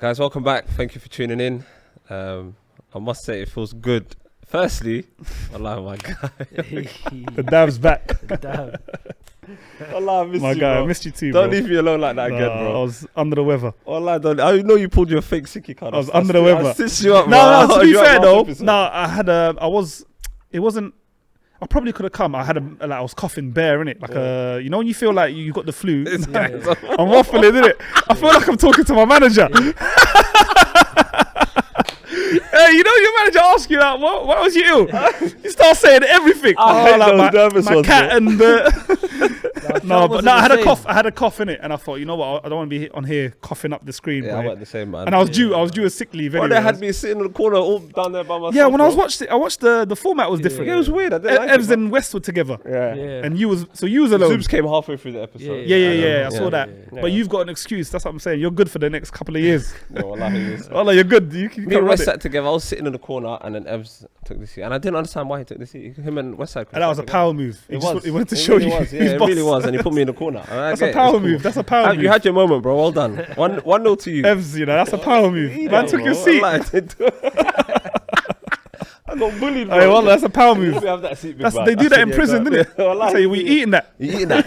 Guys, welcome back. Thank you for tuning in. I must say it feels good. Firstly, Allah, my guy. The Dav's back. Allah, I missed My you, guy, bro. I missed you too, Don't bro. leave me alone like that again, I bro. was under the weather. Allah, don't. I know you pulled your fake sickie card. I was under the weather. I stitched you up, No, bro. to be You up fair last though, episode. it wasn't, I probably could have come. I was coughing bare, innit? Like, you know when you feel like you got the flu? It's Like, like- I'm waffling, innit? I feel like I'm talking to my manager. Hey, you know your manager asks you like, why was you ill? You start saying everything. I hate those nervous my ones, cat bro. and I had a cough. I had a cough in it, and I thought, you know what? I don't want to be on here coughing up the screen. Yeah, I boy. went the same, man. And I was due a sick leave. Bro, Anyway. they had me sitting in the corner all down there by myself. Yeah, when I bro. watched the format was different. Yeah, it was weird. I didn't like Evs it, and West were together, Yeah. and you was alone. Zubs came halfway through the episode. Yeah, I saw that. Yeah. But you've got an excuse. That's what I'm saying. You're good for the next couple of years. No, wallahi, it was- Allah, you're good. You Me can and run West it. sat together. I was sitting in the corner, and then Evs took the seat, and I didn't understand why he took the seat. Him and Westside. And that was a power move. It He was. he wanted to It show really you. was. Yeah, who's it boss. really was, and he put me in the corner. That's a power move. That's a power move. You had your moment, bro. Well done. 1-0 to you. Evs, you know, that's a power move. Man took your seat. I got bullied, bro. Hey, well, that's a power You move. have that seat, big man. They do I that said, in yeah, prison, go didn't it? on. Wallahi, Say, we eating that. You eating that?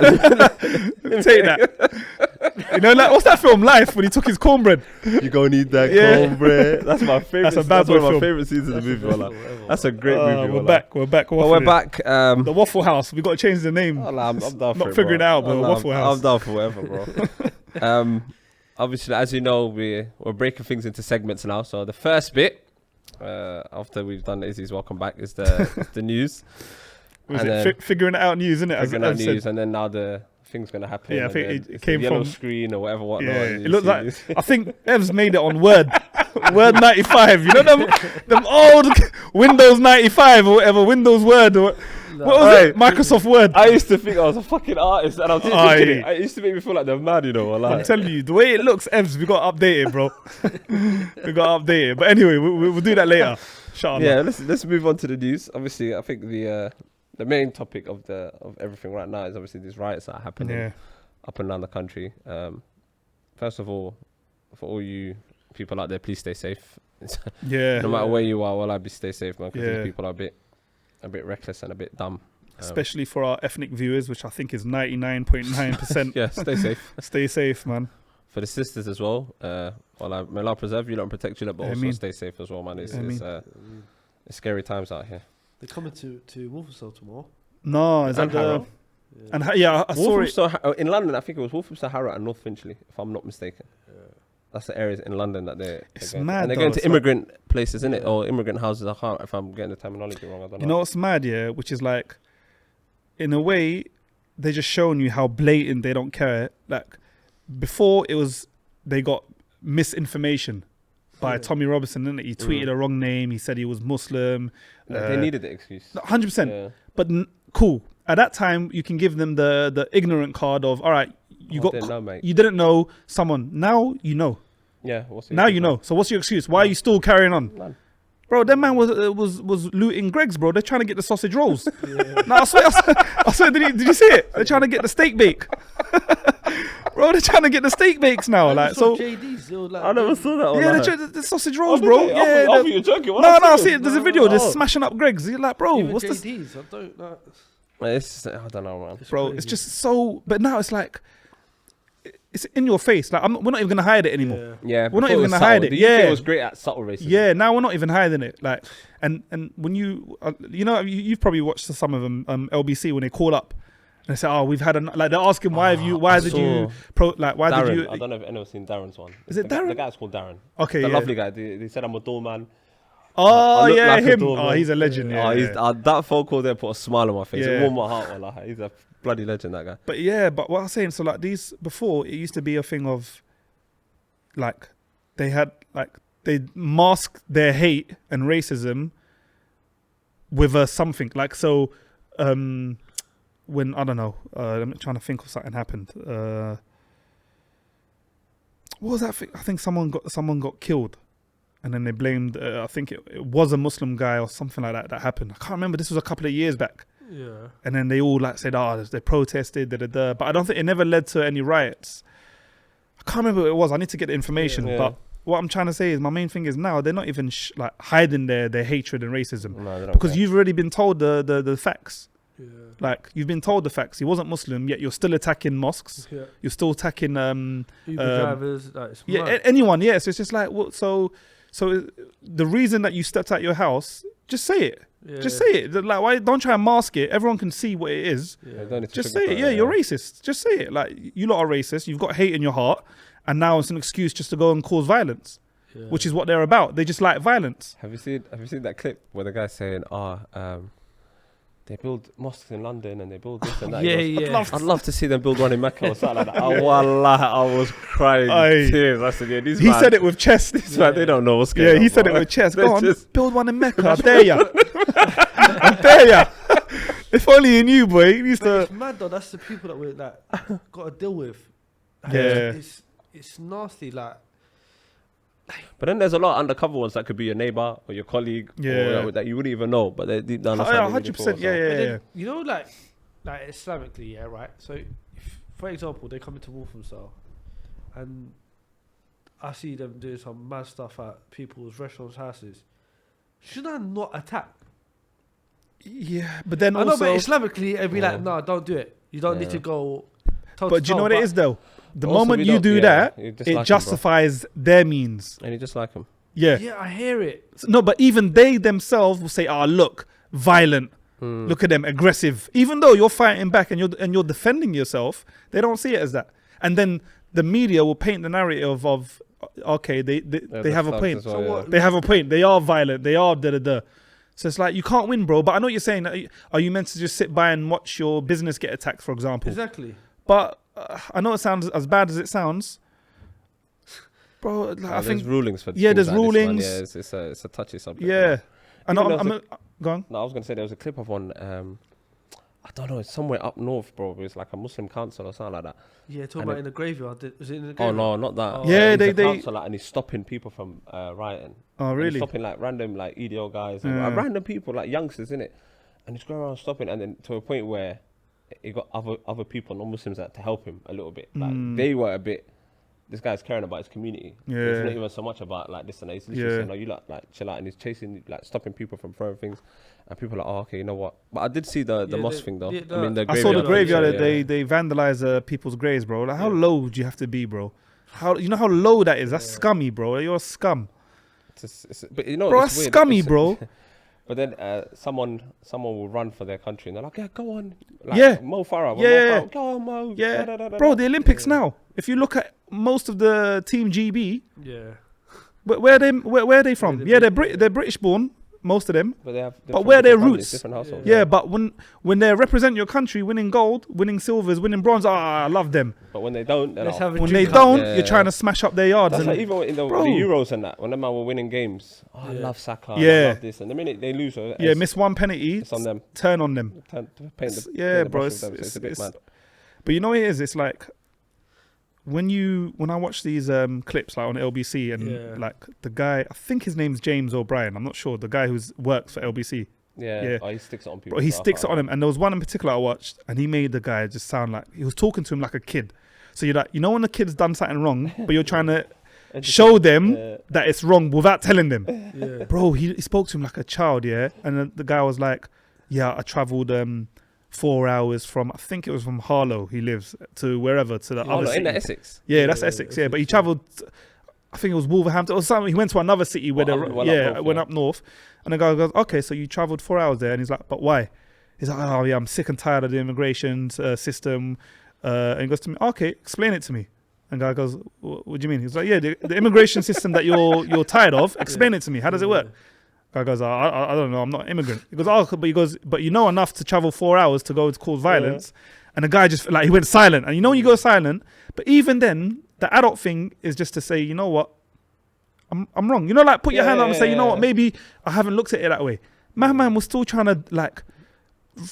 Take that. You know, like, what's that film, Life, when he took his cornbread? You gonna need that Yeah. cornbread. That's my favorite. That's a bad boy one of my film. favorite scenes of the movie. Wallah. That's a great movie. We're wallah. back. We're back. But we're waffling. back. The Waffle House. We got to change the name. Wallah, I'm down for Not it, figuring bro. it out, but Wallah, Waffle House. I'm down for whatever, bro. Obviously, as you know, we're breaking things into segments now. So the first bit, after we've done Izzy's welcome back, is the news. Was And it then figuring it out news, isn't it? figuring out news, and then now the thing's gonna happen. Yeah, I and think then it it's came the yellow from- screen or whatever. Whatnot, Yeah, and it you looked see like. this. I think Evs made it on Word. Word 95. You know them old Windows 95 or whatever. Windows Word or what was Hey. it? Microsoft Word. I used to think I was a fucking artist, and I was thinking Aye. it used to make me feel like they're mad, you know. I'm Like, telling you, the way it looks, Evs, we got to update it, bro. We got to update it. But anyway, we'll do that later. Shut up. yeah, let's move on to the news. Obviously, I think the main topic of everything right now is obviously these riots that are happening Yeah. up and down the country. First of all, for all you people out there, please stay safe. Yeah. No matter where you are, well, stay safe, man, because Yeah. these people are a bit reckless and a bit dumb. Especially for our ethnic viewers, which I think is 99.9%. Yeah, stay safe. Stay safe, man. For the sisters as well, may Allah preserve you, lot and protect you, lot, but I also mean- stay safe as well, man. It's scary times out here. They're coming to Wolverhampton tomorrow. No, is And that Harrow. I saw it. In London, I think it was Wolverhampton, Harrow, and North Finchley, if I'm not mistaken. That's the areas in London that they're It's going to. mad And they're though, going to it's immigrant places, innit? Or immigrant houses. I can't, if I'm getting the terminology wrong, I don't know. You know what's mad, yeah? Which is like, in a way, they're just showing you how blatant they don't care. Like, before it was, they got misinformation by Tommy Robinson, didn't it? He tweeted a wrong name. He said he was Muslim. They needed the excuse. 100%. Yeah. But cool. At that time, you can give them the ignorant card of, all right, you didn't know, mate. you didn't know someone. Now you know. Yeah. What's Now you know. So what's your excuse? Why are you still carrying on? None. Bro, that man was looting Greg's, bro. They're trying to get the sausage rolls. No, I swear, did you see it? They're trying to get the steak bake. Bro, they're trying to get the steak bakes now. Like, so JD's, they were like, I never saw that. yeah, the sausage rolls, bro. I Yeah, thought you were joking. What no, I I said? see it. There's a video. They're Oh. smashing up Greg's. You're like, bro, even what's this? JD's, I don't know. I don't know, man. Bro, crazy. it's just so. But now it's like, it's in your face. Like, we're not even gonna hide it anymore. Yeah, We're not before even was gonna hide subtle. it. The UK Yeah. was great at subtle racism. Yeah, now we're not even hiding it. Like, and when you've probably watched some of them, LBC, when they call up and they say, "Oh, we've had like they're asking why did you Darren, did you?" I don't know if anyone's seen Darren's one. Is it The Darren? guy's called Darren. Okay, The yeah. lovely guy. They said I'm a doorman. Oh I look yeah, like a him. doorman. Oh, he's a legend. Yeah, He's, yeah. that phone call there put a smile on my face. Yeah. It warmed my heart. Wallah. He's a bloody legend, that guy. But yeah, but what I was saying, so like these before, it used to be a thing of like they masked their hate and racism with something like so. When I don't know, I'm trying to think of something happened. What was that thing? I think someone got killed, and then they blamed. I think it was a Muslim guy or something like that happened. I can't remember. This was a couple of years back. Yeah. And then they all like said, "Oh, they protested." But I don't think it never led to any riots. I can't remember what it was. I need to get the information. Yeah. But what I'm trying to say is my main thing is now they're not even like hiding their hatred and racism No, they don't because care. you've already been told the facts. Yeah. Like you've been told the facts. He wasn't Muslim, yet you're still attacking mosques. Yeah. You're still attacking Uber drivers. Like, it's yeah, mad. anyone. Yeah, so it's just like so the reason that you stepped out your house, just say it. Yeah. Just say it. Like, why don't try and mask it? Everyone can see what it is. Yeah. Don't need to Just say it. sugarcoat Yeah, you're racist. Just say it. Like, you lot are racist. You've got hate in your heart, and now it's an excuse just to go and cause violence, Yeah. which is what they're about. They just like violence. Have you seen that clip where the guy's saying, they build mosques in London and they build this and that? Yeah, He goes, yeah. love I'd love to see them build one in Mecca or something like that. Oh, wallah, I was crying Aye. tears. I said, yeah, these He man, said it with chest. these man, they don't know what's going on. Yeah, he said it bro. with chest. They Go on, just- build one in Mecca. I dare ya. I dare ya. If only you knew, boy. He used But to. it's mad though. That's the people that we're like got to deal with. Like, Yeah. It's nasty. Like, But then there's a lot of undercover ones that could be your neighbor or your colleague, Yeah. or that you wouldn't even know, but they're deep down. Oh, yeah, 100%. Yeah, but yeah, then, yeah. you know, like Islamically, yeah, right. So, if, for example, they come into Walthamstow, and I see them doing some mad stuff at people's restaurants' houses. Should I not attack? Yeah, but then I know, also. but Islamically, it'd be Yeah. like, no, don't do it. You don't need Yeah. to go. toe But to do you know toe, what it but- is though? The Also, moment we you don't- do yeah, that, you dislike it 'em, bro. justifies their means. And you just like him. Yeah. Yeah, I hear it. No, but even they themselves will say, look, violent. Hmm. Look at them, aggressive. Even though you're fighting back and you're defending yourself, they don't see it as that. And then the media will paint the narrative of okay, they have a point. Well, So yeah. what? They have a point. They are violent. They are da. So it's like you can't win, bro. But I know what you're saying. Are you meant to just sit by and watch your business get attacked, for example? Exactly. But I know it sounds as bad as it sounds, bro. Like, I There's think rulings for yeah, things there's like this, man. rulings. Yeah, it's a touchy subject. yeah. man. And Even I'm though go on. No, I was gonna say there was a clip of one. I don't know, it's somewhere up north, bro. It's like a Muslim council or something like that. Yeah, talking And about it- in the graveyard. Was it in the Oh graveyard? no, not that. Oh. Yeah, he's they- a they- councillor and he's stopping people from rioting. Oh And he's really? stopping like random like EDO guys and Yeah. random people like youngsters in it, and he's going around stopping, and then to a point where he got other people, non-Muslims, to help him a little bit. Like they were a bit. This guy's caring about his community. Yeah. It's not even so much about like this and that. He's literally Yeah. saying, "No, you like chill out," and he's chasing like stopping people from throwing things, and people are like, "Oh, okay, you know what?" But I did see the Yeah, mosque the- thing though. the- I mean, the I saw the graveyard, graveyard. yeah. They vandalize people's graves, bro. Like how Yeah. low do you have to be, bro? How you know how low that is? That's Yeah. scummy, bro. You're a scum, But you know, bro. it's That's weird. scummy, It's- bro. But then someone will run for their country and they're like, yeah, go on. Like, Yeah. Mo Farah. Yeah, Mo yeah. Farah, go on, Mo. Yeah, Da-da-da-da-da. bro. The Olympics Yeah. now. If you look at most of the team GB, Yeah. where are they from? Where Yeah, they- they're British born, most of them. But they have But different- where are their different families, roots? different households. Yeah, but when they represent your country, winning gold, winning silvers, winning bronze, I love them. But when they don't, they're Let's like, have a When they drink don't, Yeah. you're trying to smash up their yards. that's And like even in the Bro. Euros and that, when the man were winning games, I Yeah. love Saka, I Yeah. love this. And the minute they lose, yeah, miss one penalty, it's on them. turn on them. Paint the, Yeah, paint the bro, brush it's- with them, so it's a bit it's- mad. But you know what it is? It's like when I watch these clips like on LBC and Yeah. like the guy, I think his name's James O'Brien. I'm not sure. The guy who works for LBC. Yeah. Yeah. Oh, he sticks it on people. But he so I sticks it can't- on him. And there was one in particular I watched, and he made the guy just sound like he was talking to him like a kid. So you're like, you know, when the kid's done something wrong, but you're trying to And just- show them Yeah. that it's wrong without telling them. Yeah. Bro, he spoke to him like a child, yeah. And then the guy was like, yeah, I travelled 4 hours from, I think it was from Harlow, he lives, to wherever, to the Oh, other no, in city. the Essex. Yeah, that's Yeah, Essex, yeah. But he Essex, yeah. travelled, I think it was Wolverhampton or something. He went to another city where Well, the, up north, went yeah. up north. And the guy goes, okay, so you travelled 4 hours there. And he's like, but why? He's like, oh yeah, I'm sick and tired of the immigration system. And he goes to me, okay, explain it to me. And the guy goes, what do you mean? He's like, yeah, the immigration system that you're tired of, explain it to me. How does it work? Guy goes, I don't know, I'm not an immigrant. He goes, but you know enough to travel 4 hours to go to cause violence. And the guy just, like, he went silent. And you know when you go silent, but even then, the adult thing is just to say, you know what, I'm wrong. You know, like, put your hand up and say, you know what, maybe I haven't looked at it that way. My man was still trying to, like,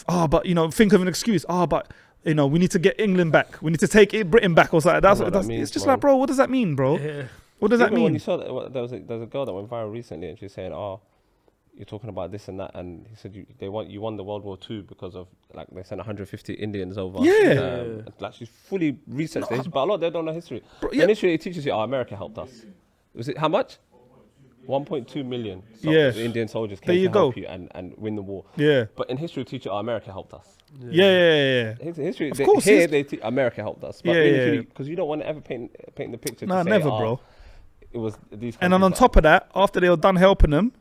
but, you know, think of an excuse. But, you know, we need to get England back. We need to take Britain back or something. I know what that means, It's just bro. like, bro, what does that mean, bro? Yeah. What does that Even When mean? you saw that, there was a girl that went viral recently, and she was saying, "Oh, you're talking about this and that," and he said, you won the World War II because of like they sent 150 Indians over." Yeah. Like she's fully researched this, but a lot of them don't know history. Bro, In history, it teaches you, "Oh, America helped us." Was it how much? 1.2 million. Yeah. Indian soldiers There came you to go. help you and win the war. Yeah. But in history, we teach you, America helped us. Yeah. History, Of course, here they teach America helped us. But Yeah. because you don't want to ever paint the picture. Nah, to say, never, bro. It was these. And then on countries top of that, after they were done helping them,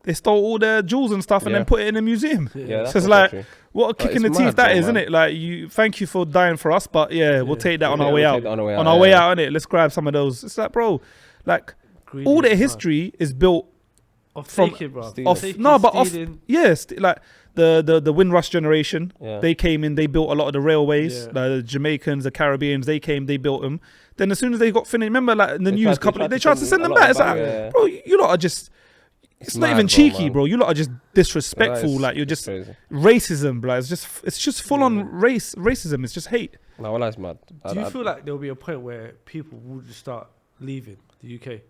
they stole all their jewels and stuff and Yeah. then put it in a museum. Yeah, that's So it's also like, true. what a But kick in the it's teeth mad that though, is, isn't man. it? Like, thank you for dying for us, but we'll take that on Yeah, our way we'll out. take that on our way On out, our way yeah. out, innit? Let's grab some of those. It's like, bro, like, Greedy all their as mad. history is built Of from- taking, bro. Stealing. Taking, no, but off, stealing. yes, like the Windrush generation. Yeah. They came in, they built a lot of the railways. Yeah. The Jamaicans, the Caribbeans, they came, they built them. Then as soon as they got finished, remember, like in the They news, tried they tried to send a them lot back. of It's like, yeah. bro, you lot are just. It's not mad, even bro, cheeky, man. bro. You lot are just disrespectful. That is- Like you're it's just crazy. racism, bro. It's just full on racism. It's just hate. No, well, that's mad. Do you feel like there'll be a point where people will just start leaving the UK?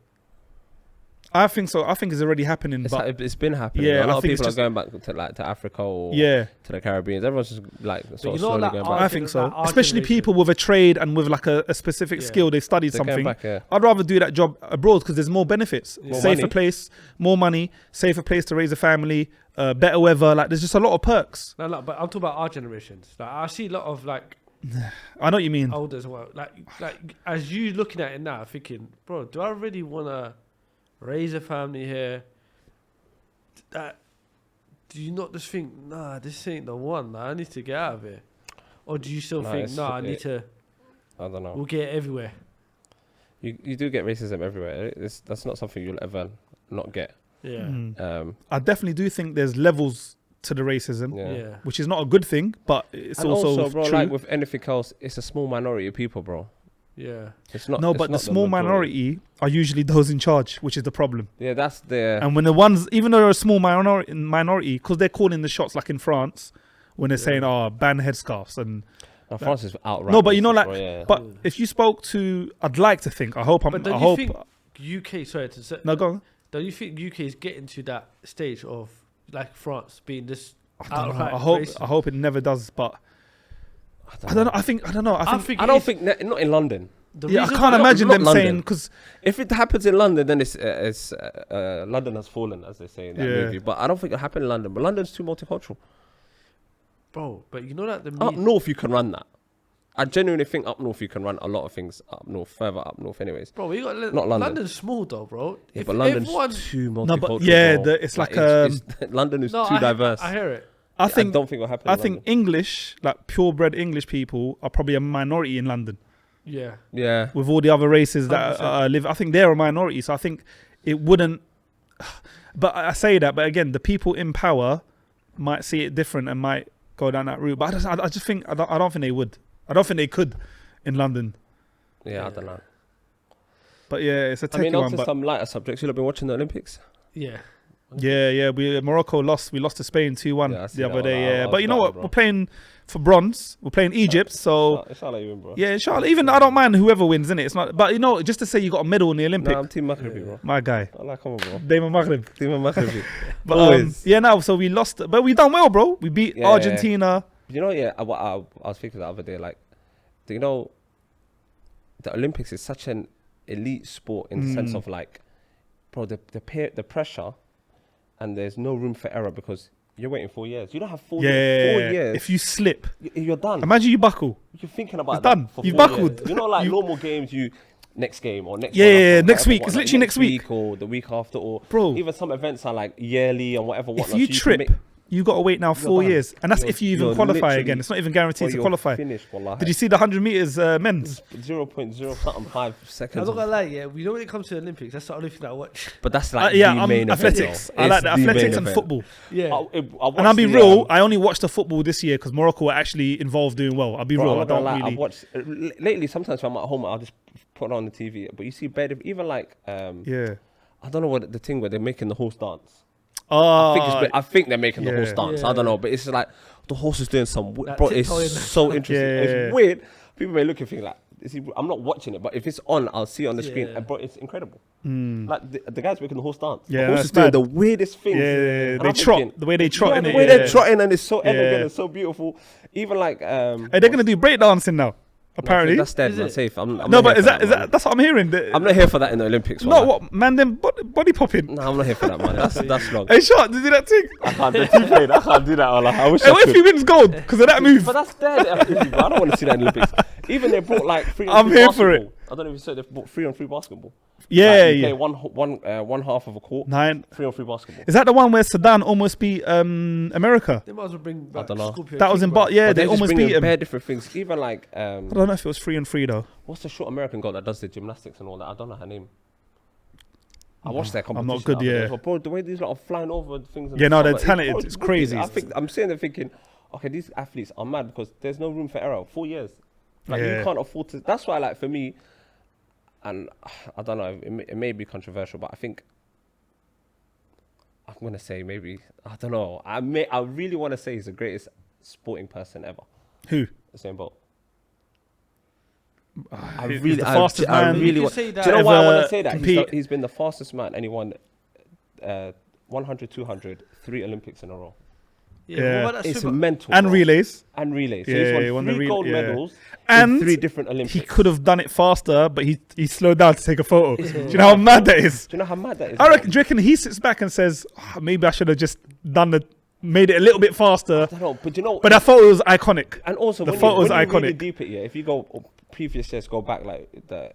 I think so. I think it's already happening. But it's been happening. Yeah, a lot I of think it's people are just- going back to Africa or yeah, to the Caribbean. Everyone's just like sort you of know, slowly like, going our I back. think Like so. our Especially generation. people with a trade and with like a specific Yeah. skill. They studied They're going something. back, yeah. I'd rather do that job abroad because there's more benefits. More Safer money. place, more money, safer place to raise a family, better weather. Like there's just a lot of perks. No, but I'm talking about our generations. Like I see a lot of like I know what you mean. older as well. Like as you looking at it now, thinking, bro, do I really want to raise a family here? That do you not just think, nah, this ain't the one. Nah, I need to get out of here, or do you still No, think, it's- nah, I need to? I don't know. We'll get it everywhere. You do get racism everywhere. That's not something you'll ever not get. Yeah, Mm. I definitely do think there's levels to the racism, Yeah. yeah. which is not a good thing, but it's And also, bro, true. like with anything else, it's a small minority of people, bro. Yeah. It's not. No, it's but the not small minority are usually those in charge, which is the problem. Yeah, that's the. And when the ones, even though they're a small minority, because they're calling the shots, like in France, when they're saying, "Oh, ban headscarves," and No, France is outright. No, but you know, racist, like, bro, yeah. but if you spoke to, I'd like to think, I hope I'm, But I don't you hope. think UK? Sorry to say. No, go on. Don't you think UK is getting to that stage of like France being this? I don't know. outright racist? I hope it never does, but I I don't know. I think I don't know. I think I don't think not in London. The yeah, I reason can't why- imagine not them London. saying because If it happens in London, then it's London has fallen, as they say in that Yeah. movie. But I don't think it'll happen in London. But London's too multicultural. bro. But you know that the Up media, north, you can run that. I genuinely think up north you can run a lot of things up north, further up north, anyways. bro. We got Not London. London's small though, bro. Yeah, If but London's everyone, too multicultural. No, but yeah, bro. it's like, London is no, too diverse. I hear it. I think don't think it'll happen. I in think London. English, like purebred English people, are probably a minority in London Yeah, Yeah, with all the other races that 100%. live. I think they're a minority, so I think it wouldn't. But I say that, but again, the people in power might see it different and might go down that route. But I just think I don't think they would. I don't think they could in London. yeah, I don't know. But yeah, it's a I tricky mean, one. on to But some lighter subjects. You've been watching the Olympics. yeah. yeah, Morocco lost. We lost to Spain 2-1 Yeah, I see the that other one. day. I Yeah, was but you know gutted, what? bro. We're playing for bronze. We're playing Egypt, so. It's not like even, bro. Yeah, inshallah. Even I don't mind whoever wins, innit? It's not. But you know, just to say you got a medal in the Olympic, No, I'm Team Maghribi, bro. my guy, I like, come on, bro. Damon Maghreb. Team Maghribi. But Always. yeah, no. So we lost, but we done well, bro. We beat Yeah. Argentina. You know, yeah, I was thinking the other day, like, do you know, the Olympics is such an elite sport in the sense of like, bro, the pressure, and there's no room for error because you're waiting 4 years. You don't have 4 years. 4 years. If you slip, You're done. imagine you buckle. You're thinking about It's that done. for You've 4 buckled. years. You know, like You- normal games, next game or next Yeah, one yeah, after, yeah, next whatever, week. It's literally next week. or the week after, or Bro. even some events are like yearly and whatever. If Whatnot, you so can trip, make- you got to wait now 4 done. years, and that's You're- if you even you're qualify literally- again. It's not even or guaranteed to you're qualify. Finished, wallahi. Did you see the 100 meters men's? 0.05 I'm seconds. not gonna lie, yeah. We know when it comes to the Olympics, that's the only thing I watch. But that's like Yeah, the I'm main athletics. event. I like the It's athletics main and event. football. Yeah, And I'll be real, I only watched the football this year because Morocco were actually involved doing well. I'll be real, I don't really. I've watched lately. Sometimes when I'm at home, I'll just put it on the TV. But you see, even like Yeah. I don't know what the thing where they're making the horse dance. Oh, I think they're making the yeah. horse dance. I don't know, but it's like the horse is doing some. That Bro, it's tiptoeing. so interesting. Yeah. It's weird. People may look and think like, I'm not watching it, but if it's on, I'll see it on the screen. Yeah. And bro, it's incredible. Like the guys making the horse dance. Yeah, the horse that's is doing mad. the weirdest things. Yeah, And they I'm trot. thinking, The way they trot in the it. way yeah. they're trotting, and it's so elegant Yeah. and so beautiful. Even like Hey, they're going to do breakdancing now. Apparently. That's dead, Is man. it? Safe. I'm No, not but here is for that man. that's what I'm hearing. I'm not here for that in the Olympics. No, wallah. what man? Them body popping. No, I'm not here for that, man. That's long. Hey, shot, did you do that thing? I can't do T-Pain. I can't do that. Wallah. I wish Hey, I what if could. he wins gold because of that move? But that's dead. I don't want to see that in the Olympics. Even they brought like free. I'm here for it. I don't know if you said they've brought 3-on-3 basketball. Yeah, Like, you yeah. play one half of a court. 9. 3-on-3 basketball. Is that the one where Sudan almost beat America? They might as well bring back don't know. Scorpio That was King in back. yeah, But they just almost bring beat in him. bare different things. Even like I don't know if it was 3-3 though. what's the short American girl that does the gymnastics and all that? I don't know her name. I watched that I'm competition. not good, the other day, yeah. but bro, the way these lot are flying over things. And Yeah, no, stuff, they're like, talented. bro, It's wicked. crazy. I'm sitting there thinking, okay, these athletes are mad because there's no room for error. 4 years, like Yeah. you can't afford to. That's why, like for me, and I don't know, it may be controversial, but I think I'm gonna say maybe I don't know. I really want to say he's the greatest sporting person ever. Who? Usain Bolt. He's the fastest I man. really You can want. say Do that you know why I want ever to say that? compete. He's been the fastest man, and he won 100, 200, 3 Olympics in a row. Yeah. What about that It's swimmer? mental. And bro. relays. And relays. So Yeah, he's he won won the 3 gold yeah. medals And in 3 different Olympics. he could have done it faster, but he slowed down to take a photo. Do you know how mad that is? Do you know how mad that is? I reckon. Do you reckon he sits back and says, "Oh, maybe I should have just made it a little bit faster"? I don't know, but you know. But that photo was iconic. And also, the when photo's you really iconic. deep it, yeah. If you go previous years, go back like the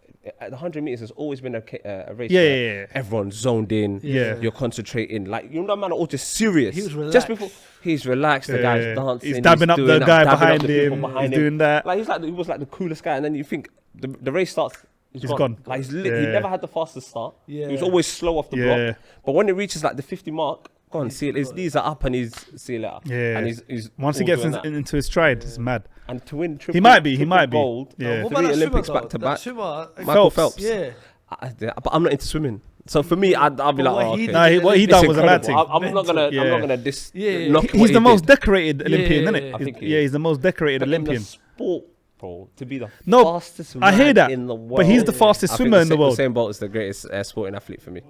100 meters has always been a race. Yeah, where yeah, yeah. Everyone's zoned in. Yeah. You're concentrating. Like you know, man, are all just serious. He was Just relaxed. before he's relaxed. The Yeah. guy's dancing. He's dabbing up the doing guy dabbing up behind the people him. behind He's doing that. Like he was like the coolest guy, and then you think the race starts. He's gone. Like he Yeah. never had the fastest start. Yeah. He was always slow off the Yeah. block. But when it reaches like the 50 mark, go on, see it. His knees are up and he's see you later. Yeah. And he's Once he all gets doing that. into his stride, it's mad. And to win triple, He might be. gold. Yeah. What 3 about that Olympics swimmer, back to though? back. That swimmer, Michael Phelps. Yeah. But I'm not into swimming. So for me, I'll be But like, what oh, he okay. did- Nah, what he It's done was a mad incredible. thing. I'm not gonna Yeah. knock what He's he the most did. decorated Olympian, isn't Yeah. it? I think he Yeah, is. he's the most decorated But in Olympian. the sport, bro, to be the No, fastest I hear man that, in the world. but he's the fastest I think swimmer in the world. Usain Bolt is the greatest sporting athlete for me.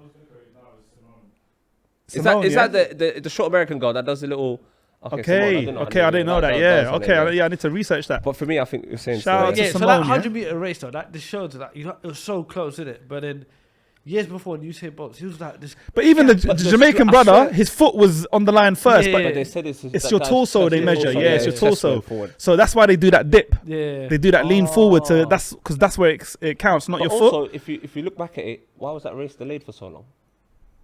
Simone, Is yeah? that the short American girl that does the little? Okay, Simone, I didn't know that. Yeah, okay, I need to research that. But for me, I think Usain's Shout out the to Yeah, so Simone, that yeah? 100-meter race though, that this shows that it was so close, isn't it? But then years before when Usain Bolt, he was like this. But even the but the Jamaican I brother, swear- his foot was on the line first. Yeah. But But they said it's it's your torso they measure. Yeah, it's your chest torso. going forward. So that's why they do that dip. Yeah. They do that lean forward. So Oh. that's because that's where it counts, not But your foot. also, if you look back at it, why was that race delayed for so long?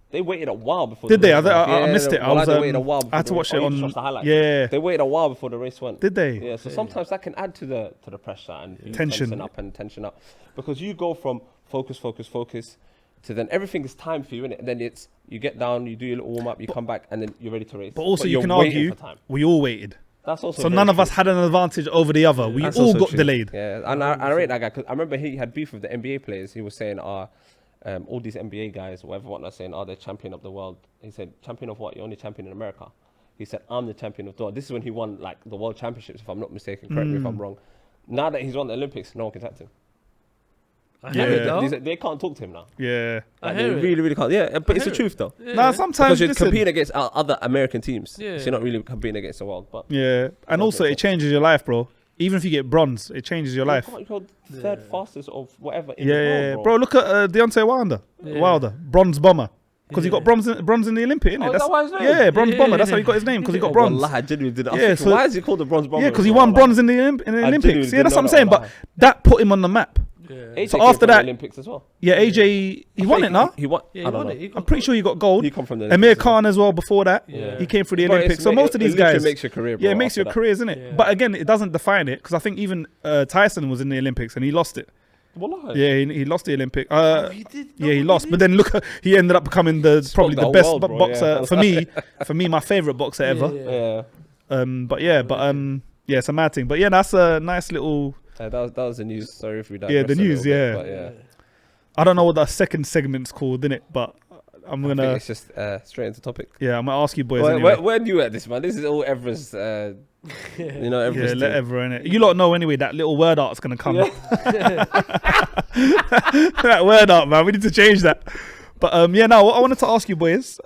They waited a while before. Did the they? race I went. missed it. I well, was, they waited a while. I had to watch it you just on. watched the highlights. Yeah. They waited a while before the race went. Did they? Yeah, so sometimes that can add to the pressure and you Tension. tension up, because you go from focus to then everything is time for you, innit? And then it's you get down, you do your little warm up, you come back, and then you're ready to race. But also, you you're can waiting argue for time. we all waited. That's also So very none of true. us had an advantage over the other. We That's all also got true. delayed. Yeah, and I rate that guy because I remember he had beef with the NBA players. He was saying, all these NBA guys, whatever, whatnot, saying, they're champion of the world. He said, champion of what? You're only champion in America. He said, I'm the champion of the world. This is when he won like the world championships, if I'm not mistaken. Correct me if I'm wrong. Now that he's won the Olympics, no one can touch him. I hear it though. They can't talk to him now. Yeah. I Like, hear they it. really, really can't. Yeah, but it's the hear it. truth though. Yeah. Now sometimes Because you're listen, competing against other American teams. Yeah. So you're not really competing against the world. But yeah, and also it changes your life, bro. Even if you get bronze, it changes your life. You're third fastest of whatever in Yeah, the yeah, world, bro. Look at Deontay Yeah. Wilder, bronze bomber, because he got Yeah. bronze in the Olympic, innit? Oh, is that why his name? Yeah, bronze Yeah, bomber. That's yeah, how he got his name, because he yeah. got bronze. Wallah, I genuinely didn't. Yeah, Yeah, so so- why is he called the bronze bomber? Yeah, because he won bronze in the Olympics. genuinely Yeah, that's what I'm didn't saying. know But that. that put him on the map. Yeah. AJ So came after from the that- Olympics as well. Yeah, AJ, he won it now. He won. Yeah, I he don't won know. it. He got I'm pretty sure he got gold. He come from the Amir Olympics as well. Khan as well before that. Yeah. He came through the But Olympics. So most of these literally guys, makes your career, bro, yeah, it makes after your that. careers, innit? Yeah. But again, it doesn't define it, because I think even Tyson was in the Olympics and he lost it. Wallah. Yeah, he lost the Olympic. Oh, he did. Yeah, he No, lost. But then look, he ended up becoming probably the the whole best world, bro, boxer yeah. for me, my favorite boxer ever. Yeah. Yeah. Yeah, it's a mad thing. But yeah, that's a nice little. That was the news. Sorry if we Yeah, the digressed a news, little yeah. bit, but yeah. I don't know what that second segment's called, innit? But I'm I think gonna. it's just straight into topic. Yeah, I'm gonna ask you boys Where, anyway. where are you at this, man? This is all Everest. You know, Yeah, Everest. let ever in it. You lot know anyway that little word art's gonna come. That word art, man. We need to change that. But yeah, now what I wanted to ask you boys.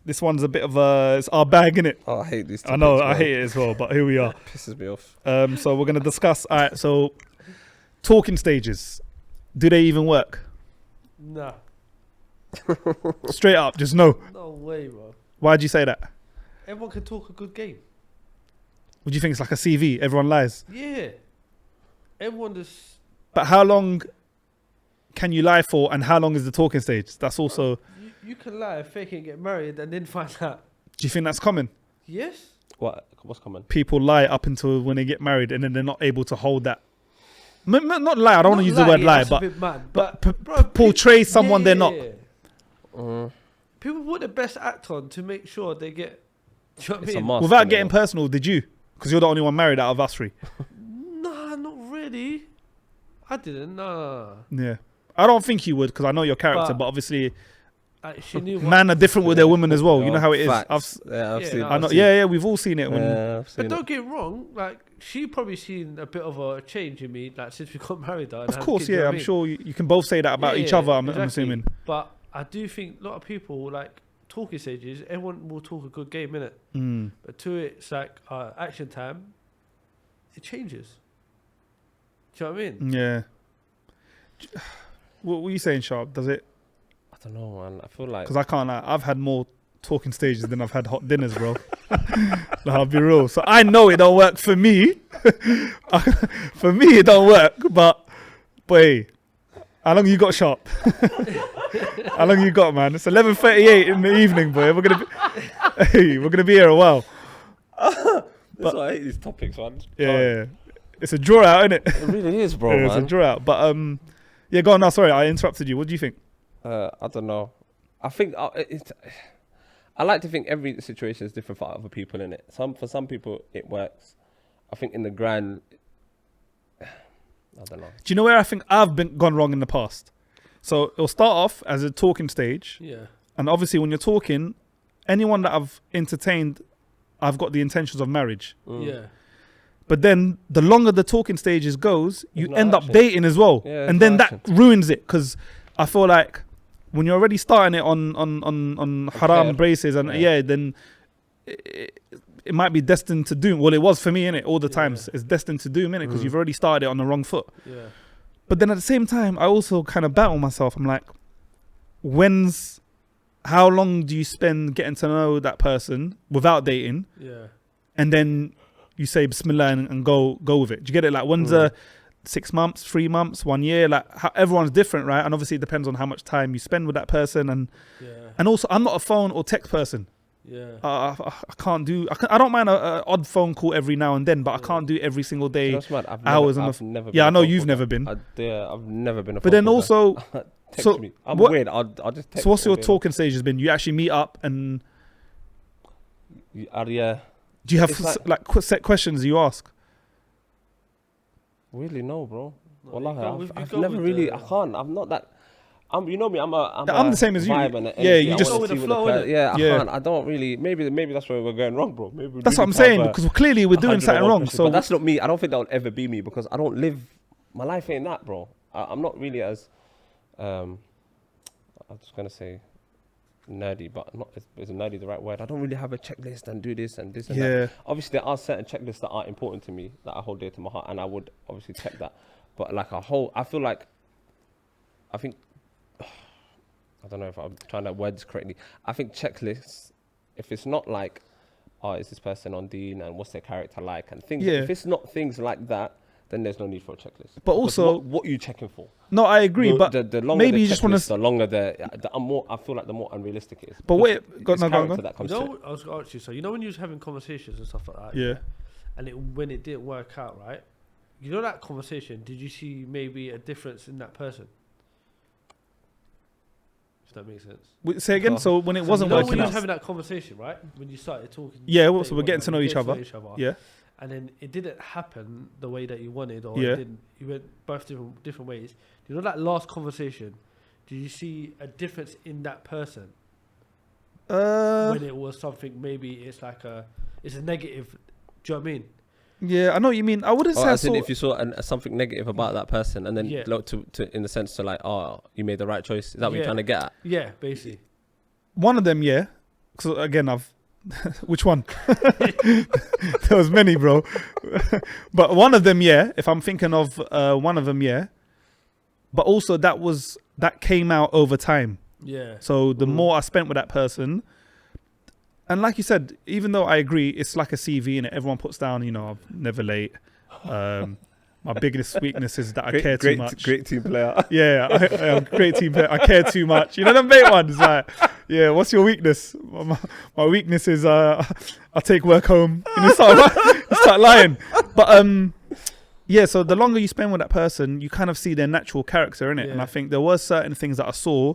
This one's a bit of it's our bag, innit? Oh, I hate these. I know, topics, I man. hate it as well, but here we are. It pisses me off. So we're gonna discuss. All right, so talking stages, do they even work? Nah, Straight up, just no. no way, bro. Why'd you say that? Everyone can talk a good game. What do you think? It's like a CV. Everyone lies. Yeah, everyone just. But how long can you lie for, and how long is the talking stage? That's also. You can lie, fake it, get married, and then find out. Do you think that's common? Yes. What's common? People lie up until when they get married, and then they're not able to hold that. Not lie. I don't want to use the word lie, that's a but bit mad, bro, portray someone they're not. People put the best act on to make sure they get. Do you know what I It's a mean? must. Without innit? getting personal, did you? Because you're the only one married out of us three. Nah, not really. I didn't. Nah. Yeah. I don't think you would, because I know your character, But- but obviously, She knew. men are different with their women as well. You know how it is. Facts. I've Yeah, seen. no, I know. I've seen- Yeah, we've all seen it. When I've seen But it. don't get me wrong. Like she probably seen a bit of a change in me. Like since we got married. And of had course, kids, you know yeah, what I I'm mean? sure you can both say that about Yeah, each other. I'm exactly. assuming. But I do think a lot of people like talking stages. Everyone will talk a good game, innit? Mm. But to it, it's like action time. It changes. Do you know what I mean? Yeah. What were you saying, Sharp? Does it? I don't know, man. I feel like Because I can't. I've had more talking stages than I've had hot dinners, bro. Like, I'll be real. So I know it don't work for me. For me, it don't work. But boy, how long you got, Sharp? How long you got, man? It's 11:38 in the evening, boy. We're gonna be here a while. that's why I hate these topics, man. Yeah. It's a draw out, isn't it? It really is, bro, Yeah, it's a man. draw out. But yeah, go on. No, sorry, I interrupted you. What do you think? I don't know. I think I like to think every situation is different for other people, innit? For some people it works. I think in the grand, I don't know. Do you know where I think I've gone wrong in the past? So it'll start off as a talking stage, Yeah. and obviously when you're talking, anyone that I've entertained, I've got the intentions of marriage. Yeah. But then the longer the talking stages goes, you no end up action. dating as well, Yeah, and there's then no that action. ruins it, because I feel like when you're already starting it on haram Okay. braces, and Yeah. then it might be destined to doom. Well, it was for me, innit? All the times it's destined to doom, innit? Because you've already started it on the wrong foot. Yeah. But then at the same time, I also kind of battle myself. I'm like, how long do you spend getting to know that person without dating? Yeah. And then you say Bismillah and go with it. Do you get it? Like, when's 6 months, 3 months, 1 year? Like, everyone's different, right? And obviously it depends on how much time you spend with that person. Yeah. And also, I'm not a phone or text person. Yeah. I can't do. I don't mind a odd phone call every now and then, but I can't do every single day. You know what's mad? hours on I've the never. Yeah, been I a know phone you've caller. never been. I've never been a. But phone then caller. also, text so me. I'm what- weird. I'll just text. so what's all your day long. talking stage has been? You actually meet up, and Yeah. do you have It's set questions you ask? Really, no, bro. No, Wallahi, you go with- you I've go never with really. the- I can't. I'm not that. You know me. I'm I'm the same as you. vibe and Yeah, energy. you I just- wanna Go with the see flow, what innit? Yeah, I Yeah. can't. I don't really. Maybe that's where we're going wrong, bro. Maybe we That's what I'm need to saying, have, because clearly we're doing something 101%. wrong. So But that's not me. I don't think that will ever be me because I don't live. My life ain't that, bro. I'm not really as. I'm just gonna say, nerdy, but not. Is nerdy the right word? I don't really have a checklist and do this and this and that. yeah, Obviously, there are certain checklists that are important to me that I hold dear to my heart, and I would obviously check that. But like I feel like, I think, I don't know if I'm trying to words correctly. I think checklists, if it's not like, oh, is this person on Dean and what's their character like and things. Yeah. If it's not things like that, then there's no need for a checklist. But Because also- what are you checking for? no, I agree, The- but the longer maybe the you just want checklist, to. the longer I feel like the more unrealistic it is. But Because wait, go it's on. character that comes You to know, I was going to ask you. So you know when you was having conversations and stuff like that. Yeah. And when it didn't work out, right? You know that conversation. Did you see maybe a difference in that person? If that makes sense. Say again. So when it wasn't you know working when you was out. having that conversation, right? When you started talking. Yeah, well, so dating we're getting to know each other. Yeah. And then it didn't happen the way that you wanted, or Yeah. it didn't. You went both different ways. You know that last conversation. Did you see a difference in that person when it was something? Maybe it's like it's a negative. Do you know what I mean? Yeah, I know what you mean. I wouldn't say I as in saw. if you saw something negative about that person, and then Yeah. look to in the sense to like, oh, you made the right choice. Is that what you're Yeah. trying to get at? Yeah, basically. One of them, yeah. So again, which one? There was many, bro. But one of them, yeah. If I'm thinking of one of them, yeah. But also that came out over time. Yeah. So the more I spent with that person, and like you said, even though I agree, it's like a CV and everyone puts down, I'm never late. My biggest weakness is that I care too much. Great team player. Yeah, I'm a great team player. I care too much. You know them bait ones? Like, yeah, what's your weakness? My weakness is I take work home. Start lying. But yeah, so the longer you spend with that person, you kind of see their natural character in it. Yeah. And I think there were certain things that I saw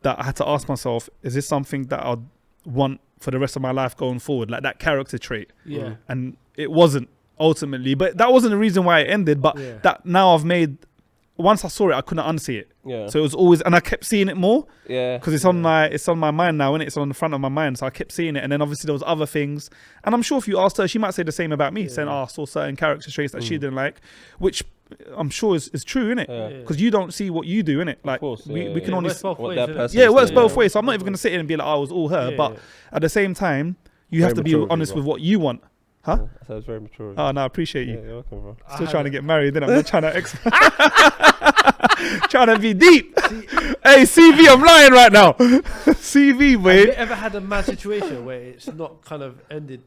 that I had to ask myself, is this something that I'd want for the rest of my life going forward? Like that character trait. Yeah. And it wasn't ultimately, but that wasn't the reason why it ended. But that now once I saw it, I couldn't unsee it. Yeah. So it was always, and I kept seeing it more. Yeah. Because it's on my mind now, and it's on the front of my mind. So I kept seeing it, and then obviously there was other things. And I'm sure if you asked her, she might say the same about me, saying, "Oh, I saw certain character traits that she didn't like," which I'm sure is true, innit? Because you don't see what you do, innit? Like Of course, we can only what that person it works is both doing. ways. So I'm not even gonna sit here and be like, "Oh, it was all her," but at the same time, you have to be mature of you, honest bro. with what you want. Huh? Yeah, that was very mature. Oh no, I appreciate Yeah, you. you're welcome, bro. Still trying to get married, then I'm not trying to trying to be deep. Hey, CV, I'm lying right now. CV, Have wait. you ever had a mad situation where it's not kind of ended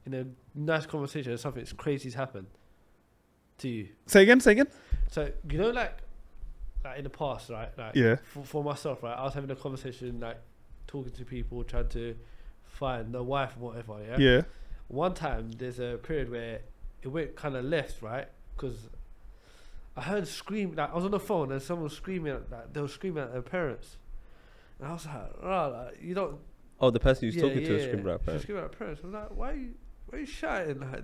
in a nice conversation and something crazy's happened to you? Say again. So like in the past, right? Like Yeah. For myself, right? I was having a conversation, like talking to people, trying to find a wife and whatever. Yeah. Yeah. One time, there's a period where it went kind of left, right? Because I heard scream. Like I was on the phone and someone was screaming. Like they were screaming at their parents, and I was like, "Oh, like, you don't." Oh, the person you're talking to is screaming at She was parents. screaming at parents. I'm like, why are you shouting? Like,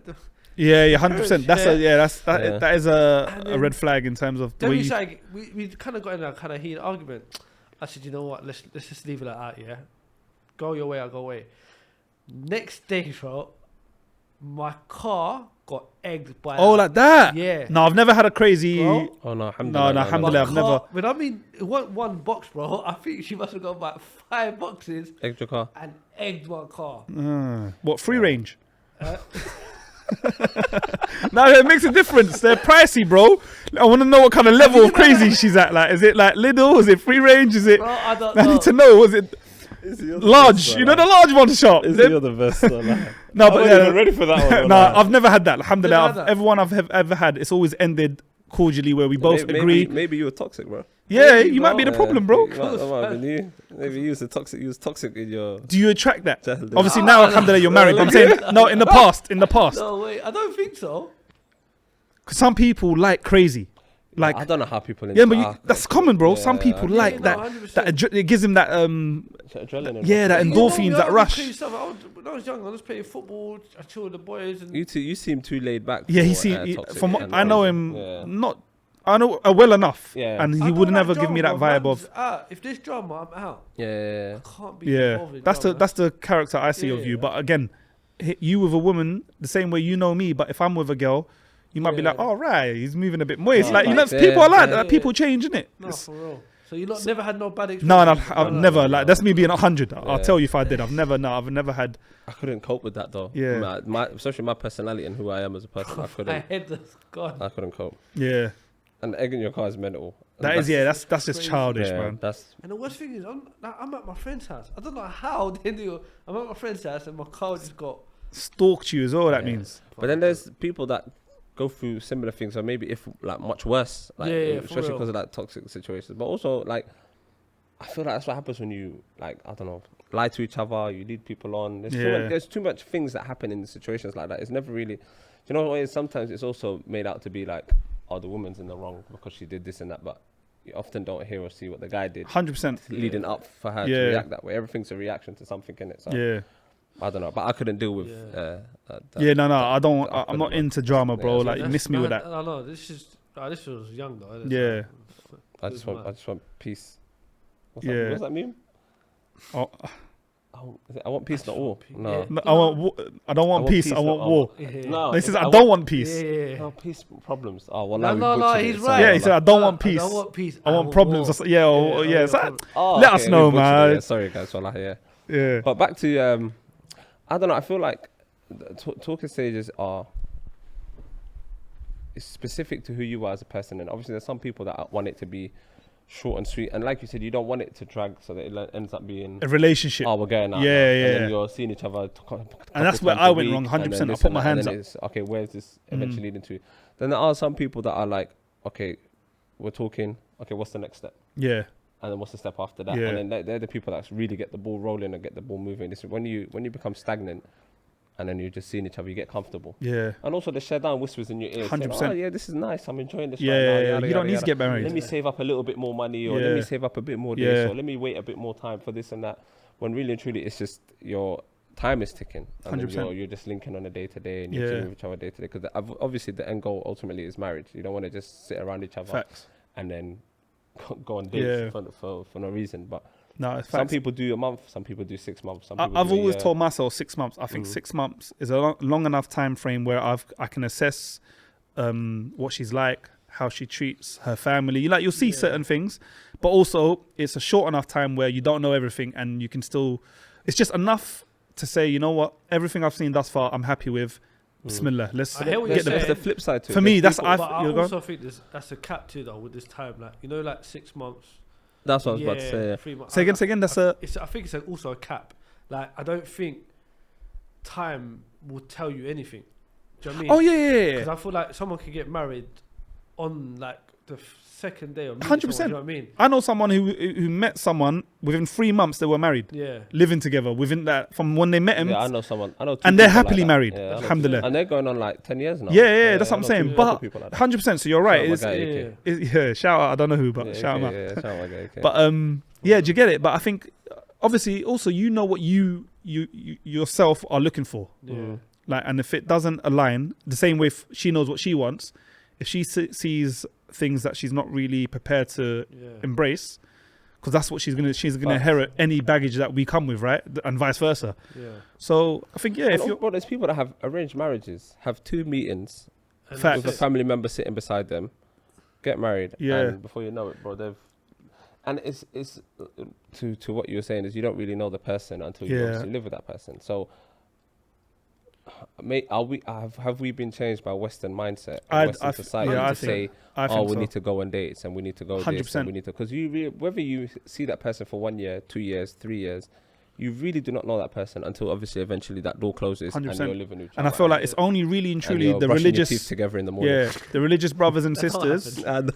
Yeah, 100%. Yeah. That is And a then- red flag in terms of the then way we you. like we kind of got in a kind of heated argument. I said, you know what? Let's just leave it like that. Yeah, go your way, I'll go away. Next day, bro, my car got egged by. Oh, like that? Yeah. No, I've never had a crazy. Bro. Oh no, No, alhamdulillah. alhamdulillah. I've never- When I mean one box, bro, I think she must have got about 5 boxes Extra car. and egged my car. What, free range? Uh, No, it makes a difference. They're pricey, bro. I want to know what kind of level of crazy she's at. Like, is it like Lidl? Is it free range? Is it? bro, I don't I know. need to know. Was it large? You know the large one shop. You're the best. No, No, but but ready for that one. no, I've never had that. Alhamdulillah, Never had that. everyone I've ever had, it's always ended cordially where we both agree. Maybe you were toxic, bro. Yeah, Maybe, you might bro. be the problem, bro. That might have been you. Maybe you was toxic. You was toxic in your. Do you attract that? childhood. Obviously now, alhamdulillah, you're married. But I'm saying no. In the past, No, wait, I don't think so. 'Cause some people like crazy, like I don't know how people. yeah, but that's common, bro. Some Yeah, people yeah, like no, that. 100%. It gives them that adrenaline. yeah, that You know, endorphins, you know, that let me rush. tell you something. When I was young, I was playing football. I chilled with the boys. And You seem too laid back. Yeah, he for, seems. toxic From what and I know crazy. him, Yeah. not. I know well enough, Yeah. and I he don't would like never give me that drama, vibe of. man's out. If there's drama, I'm out. Yeah. I can't be Yeah, involved in that's drama. the character I see of Yeah. you. But again, you with a woman, the same way you know me. But if I'm with a girl, you might be Yeah. like, "Oh right, he's moving a bit moist." Oh, Like you know, like, people are like yeah. that. People change, innit? No, for real. So you never had no bad No, experience? I've never. Like that's me being 100. I'll Yeah. tell you if I did. I've never had. I couldn't cope with that though. Yeah. Especially my personality and who I am as a person. I My couldn't. head is gone. I couldn't cope. Yeah, And egging your car is mental. And that is. Yeah, that's just crazy. childish, yeah, man. That's And the worst thing is, I'm at my friend's house. I don't know how they do. I'm at my friend's house and my car just got. Stalked you as well. That Yeah. means. But then there's people that go through similar things, or maybe if like much worse, like Yeah, for especially real. because of like toxic situations. But also like, I feel like that's what happens when you like I don't know lie to each other, you lead people on. There's too much things that happen in situations like that. It's never really, you know what it is? Sometimes it's also made out to be like, oh, the woman's in the wrong because she did this and that, but you often don't hear or see what the guy did 100%. leading up for her Yeah. to react that way. Everything's a reaction to something in it. So Yeah. I don't know, but I couldn't deal with. Yeah. Yeah. No. I don't. I I'm not couldn't, into drama, bro. Yeah, Like you That's miss me with mad. that. I know. This was young though. Isn't Yeah. it? I just want peace. What's Yeah. that? What's that mean? Oh, I want peace, not war. peace. No. Yeah. no, I want. I don't want peace. I want not war. Yeah. No. He says, I I don't want peace. Yeah. No peace problems. Oh well, No, he's right. Yeah, he said, I don't want I peace. don't want peace. I want problems. war. Yeah, yeah. I So want let us know, man. Yeah, sorry guys, well, yeah. Yeah. But back to I don't know. I feel like talking stages are specific to who you are as a person, and obviously there's some people that want it to be short and sweet, and like you said, you don't want it to drag so that it ends up being A relationship. oh, we're going out Yeah, now. yeah. And then you're seeing each other And that's where I went wrong 100%. I put my hands up. Okay, where's this eventually leading to? Then there are some people that are like, okay, we're talking, okay, what's the next step? Yeah. And then what's the step after that? Yeah. And then they're the people that really get the ball rolling and get the ball moving. This is when you become stagnant and then you're just seeing each other, you get comfortable. Yeah. And also the shut down whispers in your ear. 100%. Saying, oh yeah, this is nice. I'm enjoying this Yeah, right now. yeah, Yada, you don't yada, need yada. to get married. Let me save up a little bit more money, or Yeah. let me save up a bit more Yeah. this, or let me wait a bit more time for this and that. When really and truly, it's just your time is ticking. And then 100%. you're just linking on a day to day, and you're Yeah. chilling with each other day to day. Because obviously the end goal ultimately is marriage. You don't want to just sit around each other Facts. and then go on dates Yeah. for no reason. But No, it's some facts. people do a month, some people do 6 months. Some people I've do a always year. told myself 6 months. I think 6 months is a long enough time frame where I can assess what she's like, how she treats her family. You'll see certain things, but also it's a short enough time where you don't know everything and you can still. It's just enough to say, you know what, everything I've seen thus far, I'm happy with. Bismillah. Let's I hear what get you're the saying. That's the flip side to it. For me, There's that's people- But I you're gone? also think that's a cap too, though, with this time. Like, like 6 months. That's what I was about to say. 3 months. Say again. That's I think it's also a cap. Like, I don't think time will tell you anything. Do you know what I mean? Oh yeah. Because I feel like someone can get married on like the second day of 100%. Do you know what I mean? I know someone who met someone within 3 months they were married, Yeah. living together. Within that, from when they met him, Yeah, I know someone. I know two and they're people like happily that. married. Yeah, I know two- Alhamdulillah. And they're going on like 10 years now. Yeah, that's what I I'm know saying. two couple But people like that. 100%. So you're right. Shout out my guy, AK. Yeah, shout out. I don't know who, but Yeah, shout him out. yeah, shout out my guy, AK. But yeah, do you get it? But I think obviously also you know what you yourself are looking for. Yeah. Like, and if it doesn't align, the same way she knows what she wants, if she sees things that she's not really prepared to embrace, because that's what she's gonna inherit any baggage that we come with, right? And vice versa. Yeah. So I think And bro, there's people that have arranged marriages, have 2 meetings And Facts. with a family member sitting beside them, get married, Yeah. and before you know it, bro, and it's to what you were saying is you don't really know the person until you Yeah. obviously live with that person. So, have we been changed by Western mindset, and Western society yeah, I to think- say, I think oh, we so. need to go on dates and we need to go this 100%. and we need to, because whether you see that person for 1 year, 2 years, 3 years, you really do not know that person until obviously eventually that door closes 100%. and you're living with each And I other feel like it's only really and and truly you're the brushing your teeth religious, together in the morning. yeah, the religious brothers and That can't sisters. happen.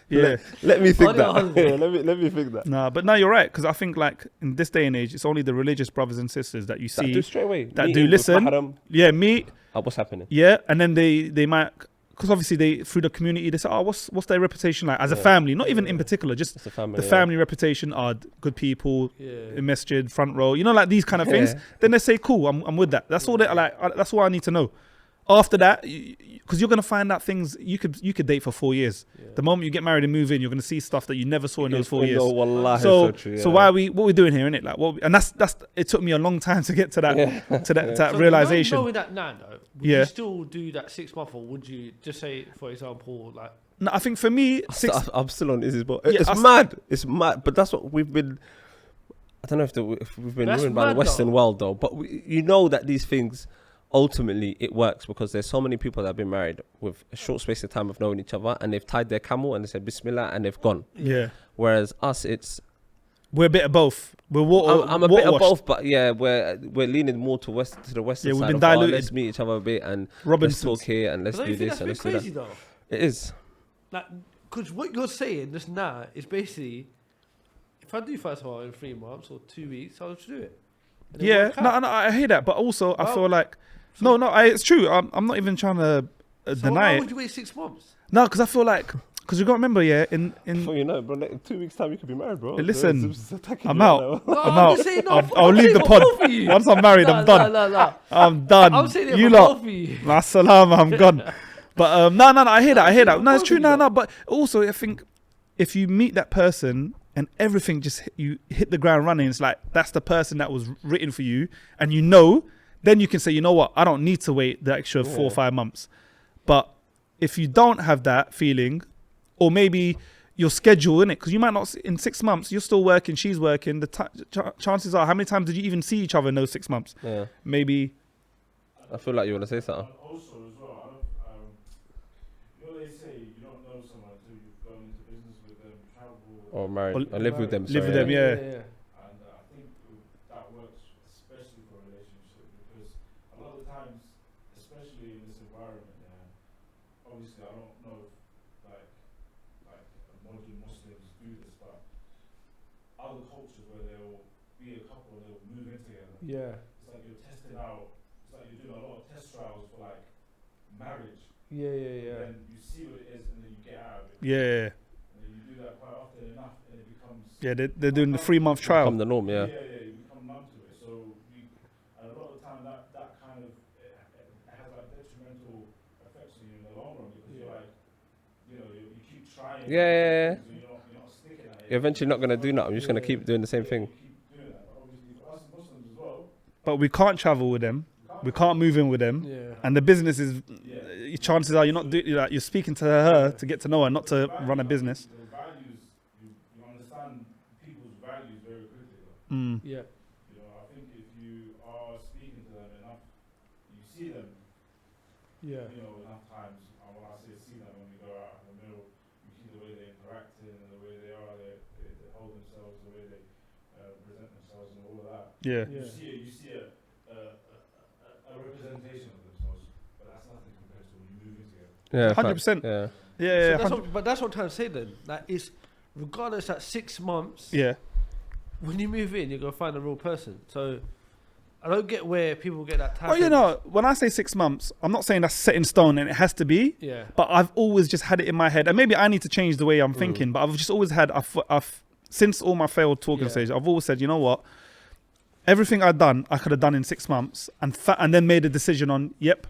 Yeah, Let me think On that. your holiday. Yeah, let me think that. nah, but no, you're right, because I think like in this day and age, it's only the religious brothers and sisters that you That do see. straight away. that Meeting do with listen. Mahram, Yeah, meet. what's happening? Yeah, and then they might, because obviously they through the community they say, oh, what's their reputation like as a Yeah. family? Not even in particular, just It's a family. the yeah. family reputation are good people, Yeah. in masjid, front row, like these kind of things. Yeah. Then they say, cool, I'm with that. That's all they like. That's all I need to know. After that, because you're gonna find out things you could date for 4 years. Yeah. The moment you get married and move in, you're gonna see stuff that you never saw in those 4 years. No, wallahi, So, true, so yeah. why are we doing here, innit? Like, and that's it took me a long time to get to that to that So realization. knowing that now, though, would Yeah. you still do that 6 month, or would you just say, for example, like, No, I think for me, I'm still on Izzy's boat. Yeah, It's mad. It's mad. But that's what we've been. I don't know if we've been That's ruined by the mad, Western though. world though. But you know that these things ultimately it works because there's so many people that have been married with a short space of time of knowing each other and they've tied their camel and they said Bismillah and they've gone. yeah, Whereas us, it's we're a bit of both. We're water. I'm a bit of water-washed. both, but yeah, we're leaning more to the western Yeah, we've side. been of, oh, diluted. let's meet each other a bit and let's Robinsons. talk here and let's but do don't you think this and that's a let's bit do that. crazy though? It is. Like, because what you're saying just now is basically, if I do first of all in 3 months or 2 weeks, I'll just do it. And then Yeah, work out. no, I hear that, but also I Well, feel like no, it's true. I'm not even trying to So deny why it. would you wait 6 months? No, because I feel like you got to remember, yeah, in Before you know it, bro, like 2 weeks time you could be married, bro. Listen, Zubs is attacking I'm you out. right now. No, I'm I'm out. just saying, no, I'll I'm leave saying the for pod. both of you. Once I'm married, I'm done. No. I'm done. I'm saying it You for lot, both of you. Masalama, I'm gone. But no, I hear that. I hear that. No, it's true. Both of you No, but also I think if you meet that person and everything just you hit the ground running, it's like that's the person that was written for you, and then you can say, you know what, I don't need to wait the extra 4 or 5 months. But if you don't have that feeling, or maybe your schedule, innit? Because you might not, in 6 months, you're still working, she's working. Chances are, how many times did you even see each other in those 6 months? Yeah. Maybe. I feel like you want to say something. And also as well, I don't, you know they say you don't know someone until you've gone into business with them, travel, Or married. Or Or live with them. live with sorry, them, yeah. and I think that works especially for a relationship because a lot of the times, especially in this environment, obviously I don't know if like modern Muslims do this, but other cultures where they'll be a couple and they'll move in together. Yeah. It's like you're testing out. It's like you're doing a lot of test trials for like marriage. Yeah. And then you see what it is, and then you get out of it. Yeah. And then you do that quite often enough, and it becomes. Yeah, they're doing the 3-month trial. Become the norm, yeah. You become numb to it. So and a lot of the time that kind of it has like detrimental effects on you in the long run because you're like, you keep trying. Yeah. So you're not sticking at it. You're eventually not going to do nothing. You're just going to keep doing the same thing. You keep doing that. But obviously for us Muslims as well. But we can't travel with them. We can't move in with them. Yeah. And the business is, chances are you're speaking to her to get to know her, not to run a business. The values, you understand people's values very quickly. Yeah. I think if you are speaking to them enough, you see them, Yeah. enough times. And when I say see them, when we go out in the middle, you see the way they interact and the way they are, they hold themselves, the way they present themselves and all of that. Yeah. Yeah. You see a representation of themselves, but that's nothing compared to when you move in together. Yeah. 100%. Yeah. Yeah. But that's what I'm trying to say then. That is, regardless at 6 months, Yeah. when you move in, you're going to find a real person. So I don't get where people get that type When I say 6 months, I'm not saying that's set in stone and it has to be. Yeah. But I've always just had it in my head, and maybe I need to change the way I'm thinking. But I've just always had, I've since all my failed talking stages, I've always said, you know what, everything I've done, I could have done in 6 months, and then made a decision on, yep,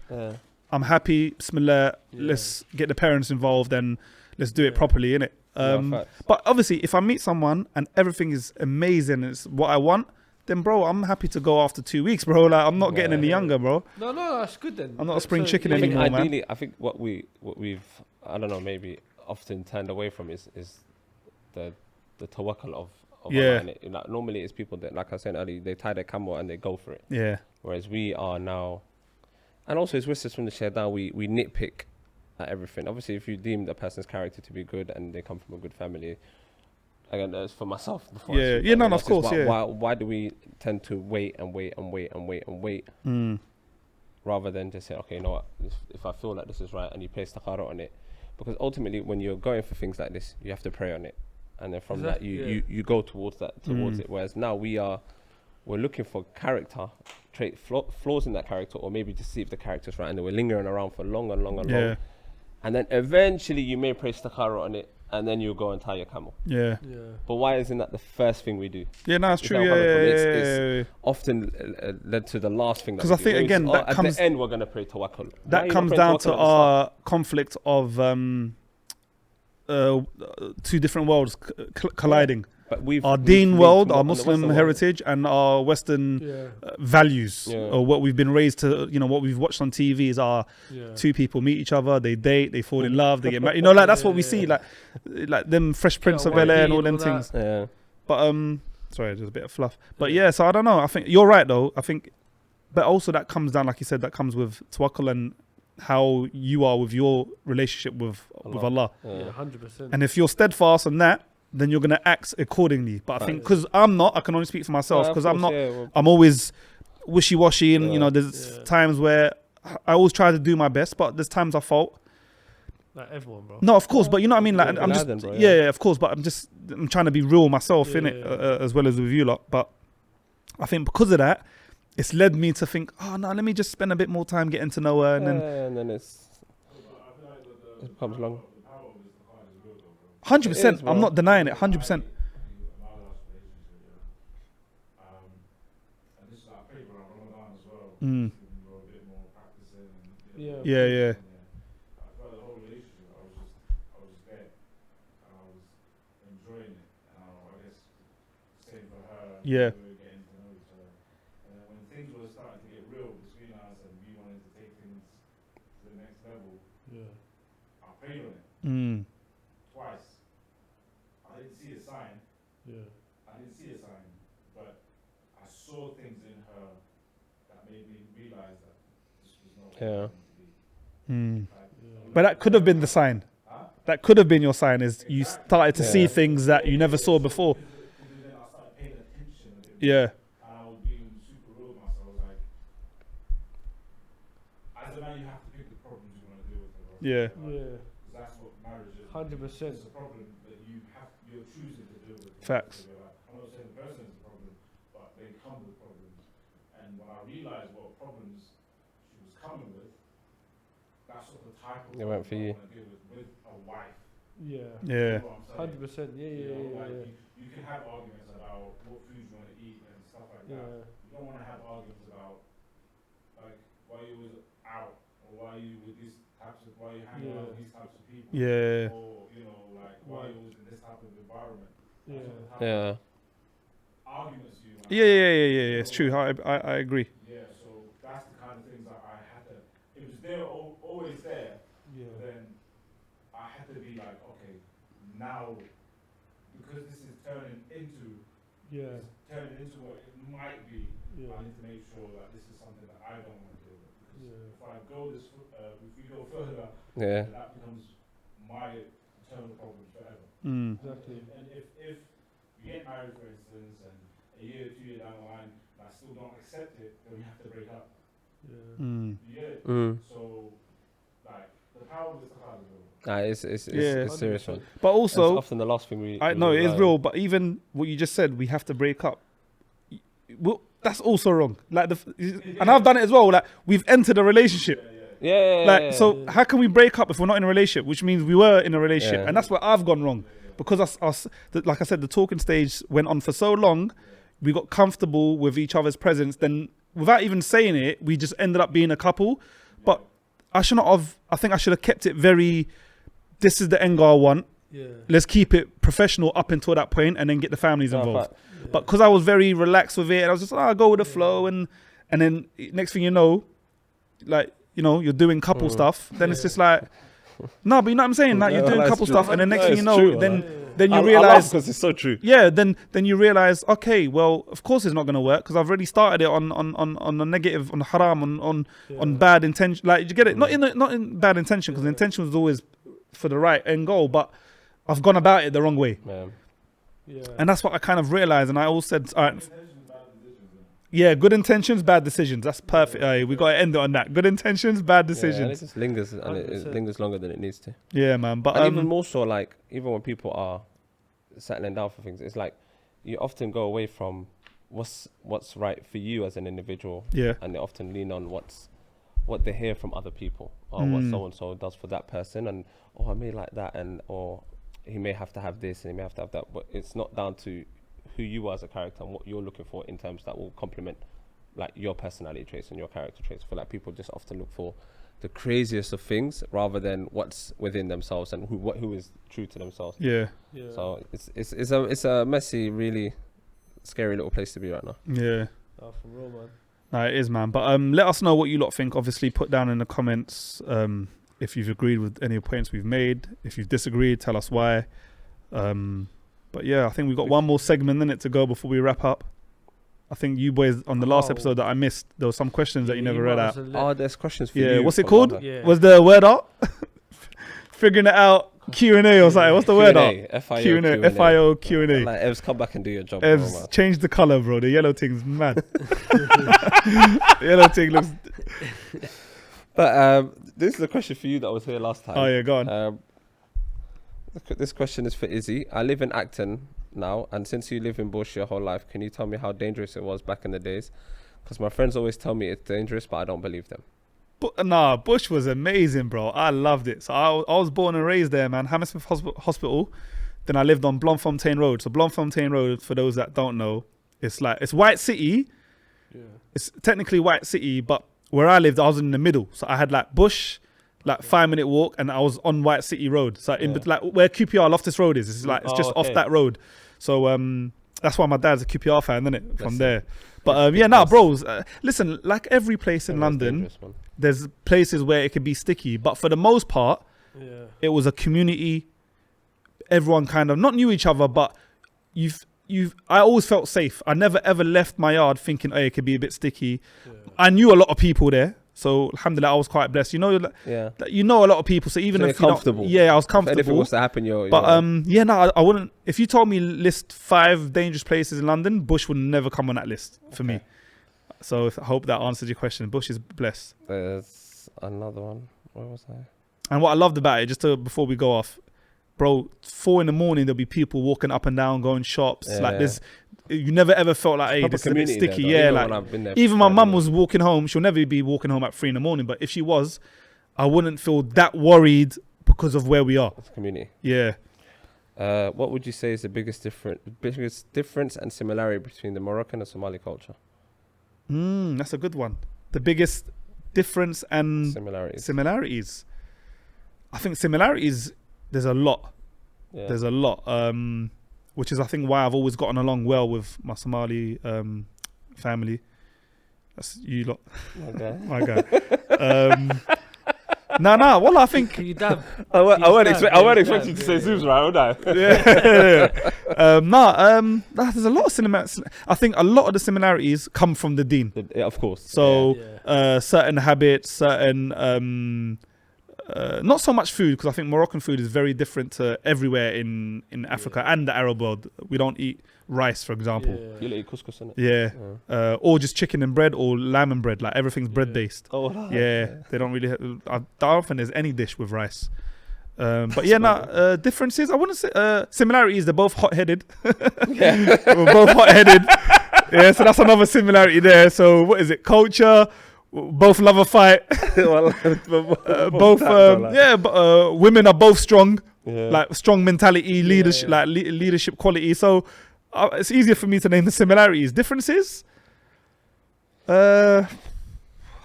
I'm happy. Bismillah, let's get the parents involved and let's do it properly, innit? But obviously, if I meet someone and everything is amazing, it's what I want, then bro, I'm happy to go after 2 weeks, bro. Like I'm not getting any younger, bro. No, that's good then. I'm not a spring chicken I think anymore, man. ideally, I think what we've I don't know, maybe often turned away from is the tawakkul of Allah, innit? Like, normally it's people that, like I said earlier, they tie their camel and they go for it. Yeah. Whereas we are now, and also it's wisdom from the shaitan, we nitpick at everything. Obviously, if you deem a person's character to be good and they come from a good family, again, that's for myself. Before of course, why do we tend to wait, rather than just say, okay, you know what, if I feel like this is right, and you place takhara on it, because ultimately when you're going for things like this, you have to pray on it, and then from that you go towards it. Whereas now we're looking for character trait flaws in that character, or maybe just see if the character's right, and then we're lingering around for long, and then eventually you may place takhara on it, and then you go and tie your camel. Yeah. But why isn't that the first thing we do? Yeah, no, it's Is true. that where I'm coming from? Yeah. It's often led to the last thing. Because I think, again, that at comes... the end, we're going to pray tawakkul. That comes down to our conflict of two different worlds colliding. But our Deen world, our Muslim heritage, and our Western values, or what we've been raised to, what we've watched on TV is our two people meet each other, they date, they fall in love, they get married. Like that's what we see, like them Fresh Prince of Bel-Air and all them things. Yeah. But sorry, just a bit of fluff. But so I don't know. I think you're right though. I think, but also that comes down, like you said, that comes with tawakkul and how you are with your relationship with Allah. Yeah, 100%. And if you're steadfast on that, then you're going to act accordingly. But I think because I'm not, I can only speak for myself, because I'm not, I'm always wishy-washy, and there's times where I always try to do my best, but there's times I fault. Like everyone, bro. No, of course, but you know what I mean? Like I'm just, bro, of course, but I'm trying to be real myself, innit? As well as with you lot. But I think because of that, it's led me to think, oh no, let me just spend a bit more time getting to know her, and then it becomes long. 100%. I'm not denying it. 100%. Yeah. Yeah. And then when things were starting to get real between us and we wanted to take things to the next level, I prayed on it twice. that made me realize that this was not Yeah. what I wanted to be. But that could have been the sign. That could have been your sign, is you started to see Yeah. things that you never saw before. Because then I started paying attention a bit more. Yeah. And I was being super real with myself. I was like, as a man, you have to pick the problems you want to deal with. Bro. Yeah. Yeah. 'Cause that's what marriage is. 100%. It's a problem that you're choosing to deal with. Facts. So you're like, I'm not saying the person is the problem, but they come with problems. And when I realized what problems she was coming with, that's what the type of It went for you. I want to deal with a wife. Yeah. Yeah. You know what I'm saying? 100%. Yeah. You know, Yeah. like Yeah. you can have arguments about what foods you want to eat and stuff like that. Yeah. You don't want to have arguments about like why you was out or why you with these types of why you hanging out with these types of people. Yeah. Or you know like why you was in this type of environment. Yeah. That's what the type Yeah. of arguments you want. Yeah. It's true. I agree. Yeah. So that's the kind of things that I had to. It was there always there. Yeah. But then I had to be like, okay, now because this is turning into Yeah. what it might be. Yeah. I need to make sure that this is something that I don't want to deal with. Because Yeah. if I go if we go further, Yeah. then that becomes my eternal problem forever. Exactly. And if we get married, for instance, and a year, 2 years down the line, and I still don't accept it, then we have to break up. Yeah. You get it? Mm. So, like, the power of this card is real. Nah, it's Yeah. it's serious one. But It's also, often the last thing we. I we know it is learn. real. But even what you just said, we have to break up. Well, that's also wrong. Like and I've done it as well. Like we've entered a relationship. Yeah. Like so, how can we break up if we're not in a relationship? Which means we were in a relationship, Yeah. and that's where I've gone wrong. Because like I said, the talking stage went on for so long, we got comfortable with each other's presence. Then, without even saying it, we just ended up being a couple. But I should not have. I think I should have kept it very. This is the end goal I want. Yeah. Let's keep it professional up until that point, and then get the families No, involved. but- But because I was very relaxed with it, and I was just, I'll go with the flow, and then next thing you know, like you're doing couple stuff. Then it's just like, no, but you know what I'm saying? Like Yeah, you're doing that's couple true. stuff, and then next No, thing you it's know, true, then you I realize, because it's so true. yeah, then you realize, okay, well, of course it's not gonna work because I've already started it on the negative, on haram, on bad intention. Like you get it? Not in bad intention, because the intention was always for the right end goal, but I've gone about it the wrong way. Yeah. Yeah. And that's what I kind of realized. And I all said, all right, yeah, good intentions, bad decisions. That's perfect. We got to end it on that. Good intentions, bad Yeah, and it decisions. just lingers, and it 100%. lingers longer than it needs to. Yeah, man. But And even more so, like even when people are settling down for things, it's like you often go away from what's right for you as an individual, yeah, and they often lean on what they hear from other people, or what so and so does for that person, and I may like that, and or he may have to have this and he may have to have that, but it's not down to who you are as a character and what you're looking for in terms that will complement like your personality traits and your character traits. I feel like people just often look for the craziest of things rather than what's within themselves and who is true to themselves. yeah, Yeah. So it's a messy, really scary little place to be right now. yeah. Oh, for real, man. No, it is, man. But let us know what you lot think. Obviously, put down in the comments if you've agreed with any points we've made. If you've disagreed, tell us why. But yeah, I think we've got one more segment in it to go before we wrap up. I think you boys on the last episode that I missed, there were some questions that you never read out. Oh, there's questions for Yeah, you. what's it from called? other- Yeah. Was the word art? Figuring it out, Q&A or something. What's the word art? Q&A, Q&A, FIO, Q&A. Like, Evs, come back and do your job, bro, man. Evs, change the colour, bro. The yellow thing's mad. The yellow thing looks... But this is a question for you that was here last time. Oh, yeah, go on. This question is for Izzy. I live in Acton now, and since you live in Bush your whole life, can you tell me how dangerous it was back in the days? Because my friends always tell me it's dangerous, but I don't believe them. Nah, Bush was amazing, bro. I loved it. So I was born and raised there, man. Hammersmith Hospital. Then I lived on Blomfontein Road. So Blomfontein Road, for those that don't know, it's White City. Yeah. It's technically White City, but where I lived, I was in the middle. So I had like Bush, like 5-minute walk, and I was on White City Road. So in like where QPR Loftus Road is, it's like it's just off that road. So that's why my dad's a QPR fan, isn't it? From there. But yeah, nah, bros. Listen, like every place in London, there's places where it could be sticky, but for the most part, it was a community. Everyone kind of not knew each other, but you I always felt safe. I never ever left my yard thinking, it could be a bit sticky. Yeah. I knew a lot of people there. So alhamdulillah, I was quite blessed. You know, Yeah. you know a lot of people. So even So if you're you're comfortable. I was If anything comfortable. was to happen, you're. But I wouldn't. If you told me list 5 dangerous places in London, Bush would never come on that list for me. So I hope that answers your question. Bush is blessed. There's another one. Where was I? And what I loved about it, before we go off, bro, 4 a.m, there'll be people walking up and down, going shops. Yeah. Like this, you never ever felt like, hey, Proper this is a bit community sticky. there, though. Yeah, Even like when I've been there even for my 5 mum years. was walking home. She'll never be walking home at 3 a.m, but if she was, I wouldn't feel that worried because of where we are. It's community. Yeah. What would you say is the biggest difference and similarity between the Moroccan and Somali culture? That's a good one. The biggest difference and similarities. I think similarities, there's a lot. Yeah. There's a lot. Which is, I think, why I've always gotten along well with my Somali family. That's you lot. Okay. My guy. Well, I think... Can you dab? I weren't dab, expecting you to say Zubs, right? Would I? There's a lot of I think a lot of the similarities come from the deen. Yeah, of course. So Yeah. certain habits, certain not so much food, because I think Moroccan food is very different to everywhere in Africa and the Arab world. We don't eat rice, for example. You eat couscous, innit? Yeah. Or just chicken and bread or lamb and bread. Like everything's bread based. Oh, Yeah, they don't really. I don't think there's any dish with rice. But differences. I wouldn't say similarities. They're both hot-headed. We're both hot-headed. Yeah, so that's another similarity there. So what is it? Culture. Both love a fight. Women are both strong. Yeah. Like strong mentality, leadership, like leadership quality. So it's easier for me to name the similarities. Differences. I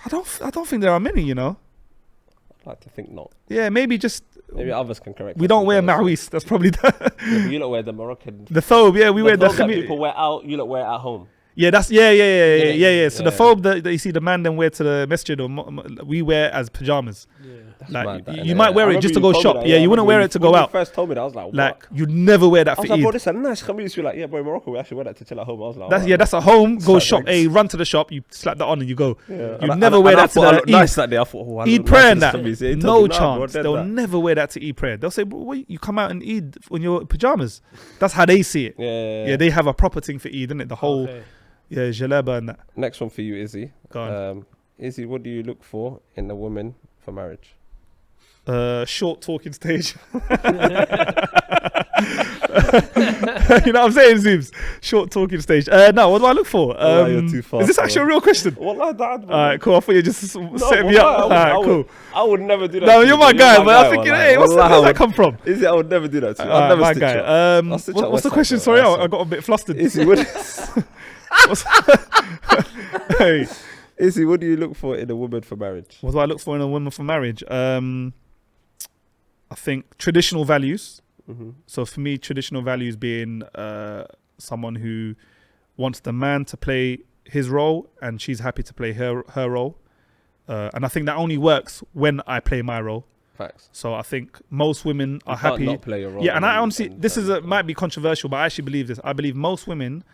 don't think there are many. You know. I'd like to think not. Yeah, maybe just. Maybe others can correct. We don't wear ma'wis. That's probably You don't wear the Moroccan. the thobe. Yeah, we wear the. thobe that people wear out. You don't wear it at home. Yeah, that's So the thobe that you see the man then wear to the masjid, or we wear as pajamas. Yeah. That's Like mad, that, you innit? might wear I it just to remember go you told shop. me Yeah, that, you wouldn't wear it to go when out. you first told me that, I was like, what? Like you'd never wear that I for was like, bro, Eid. this is a nice khamis. You're like, yeah, boy, Morocco, we actually wear that to chill at home. I was like, That's at home. Go Like, shop. like- Hey, run to the shop. You slap that on and you go. yeah. You never wear that to the Eid. Nice that day. I thought, oh, I Eid look prayer nice and in that. this khamis. Yeah, he No told me, nah, bro, chance. dead They'll that. never wear that to Eid prayer. They'll say, wait, you come out and Eid on your pajamas. That's how they see it. Yeah. They have a proper thing for Eid, isn't it? The whole Okay. jalaba and that. Next one for you, Izzy. Go on. Izzy, what do you look for in a woman for marriage? Short talking stage. You know what I'm saying, Zubs? Short talking stage. No, what do I look for? You're too fast, Is this actually a real question? What like that? Alright, cool. I thought you just set me up. Alright, cool. I would never do that. No, to you're you, my bro. guy, but I was thinking, hey, where's Wallahi, that come from? Izzy, I would never do that to you. I'd never My stitch guy. you up. I'll stitch up What's the Westside, question? bro. Sorry, Westside. I got a bit flustered. Izzy, what, Hey, Izzy, what do you look for in a woman for marriage? what do I look for in a woman for marriage? I think traditional values. Mm-hmm. So for me, traditional values being someone who wants the man to play his role and she's happy to play her role. And I think that only works when I play my role. Facts. So I think most women are You can't happy. not play your role. Yeah, and I then- honestly, this is might be controversial, but I actually believe this. I believe most women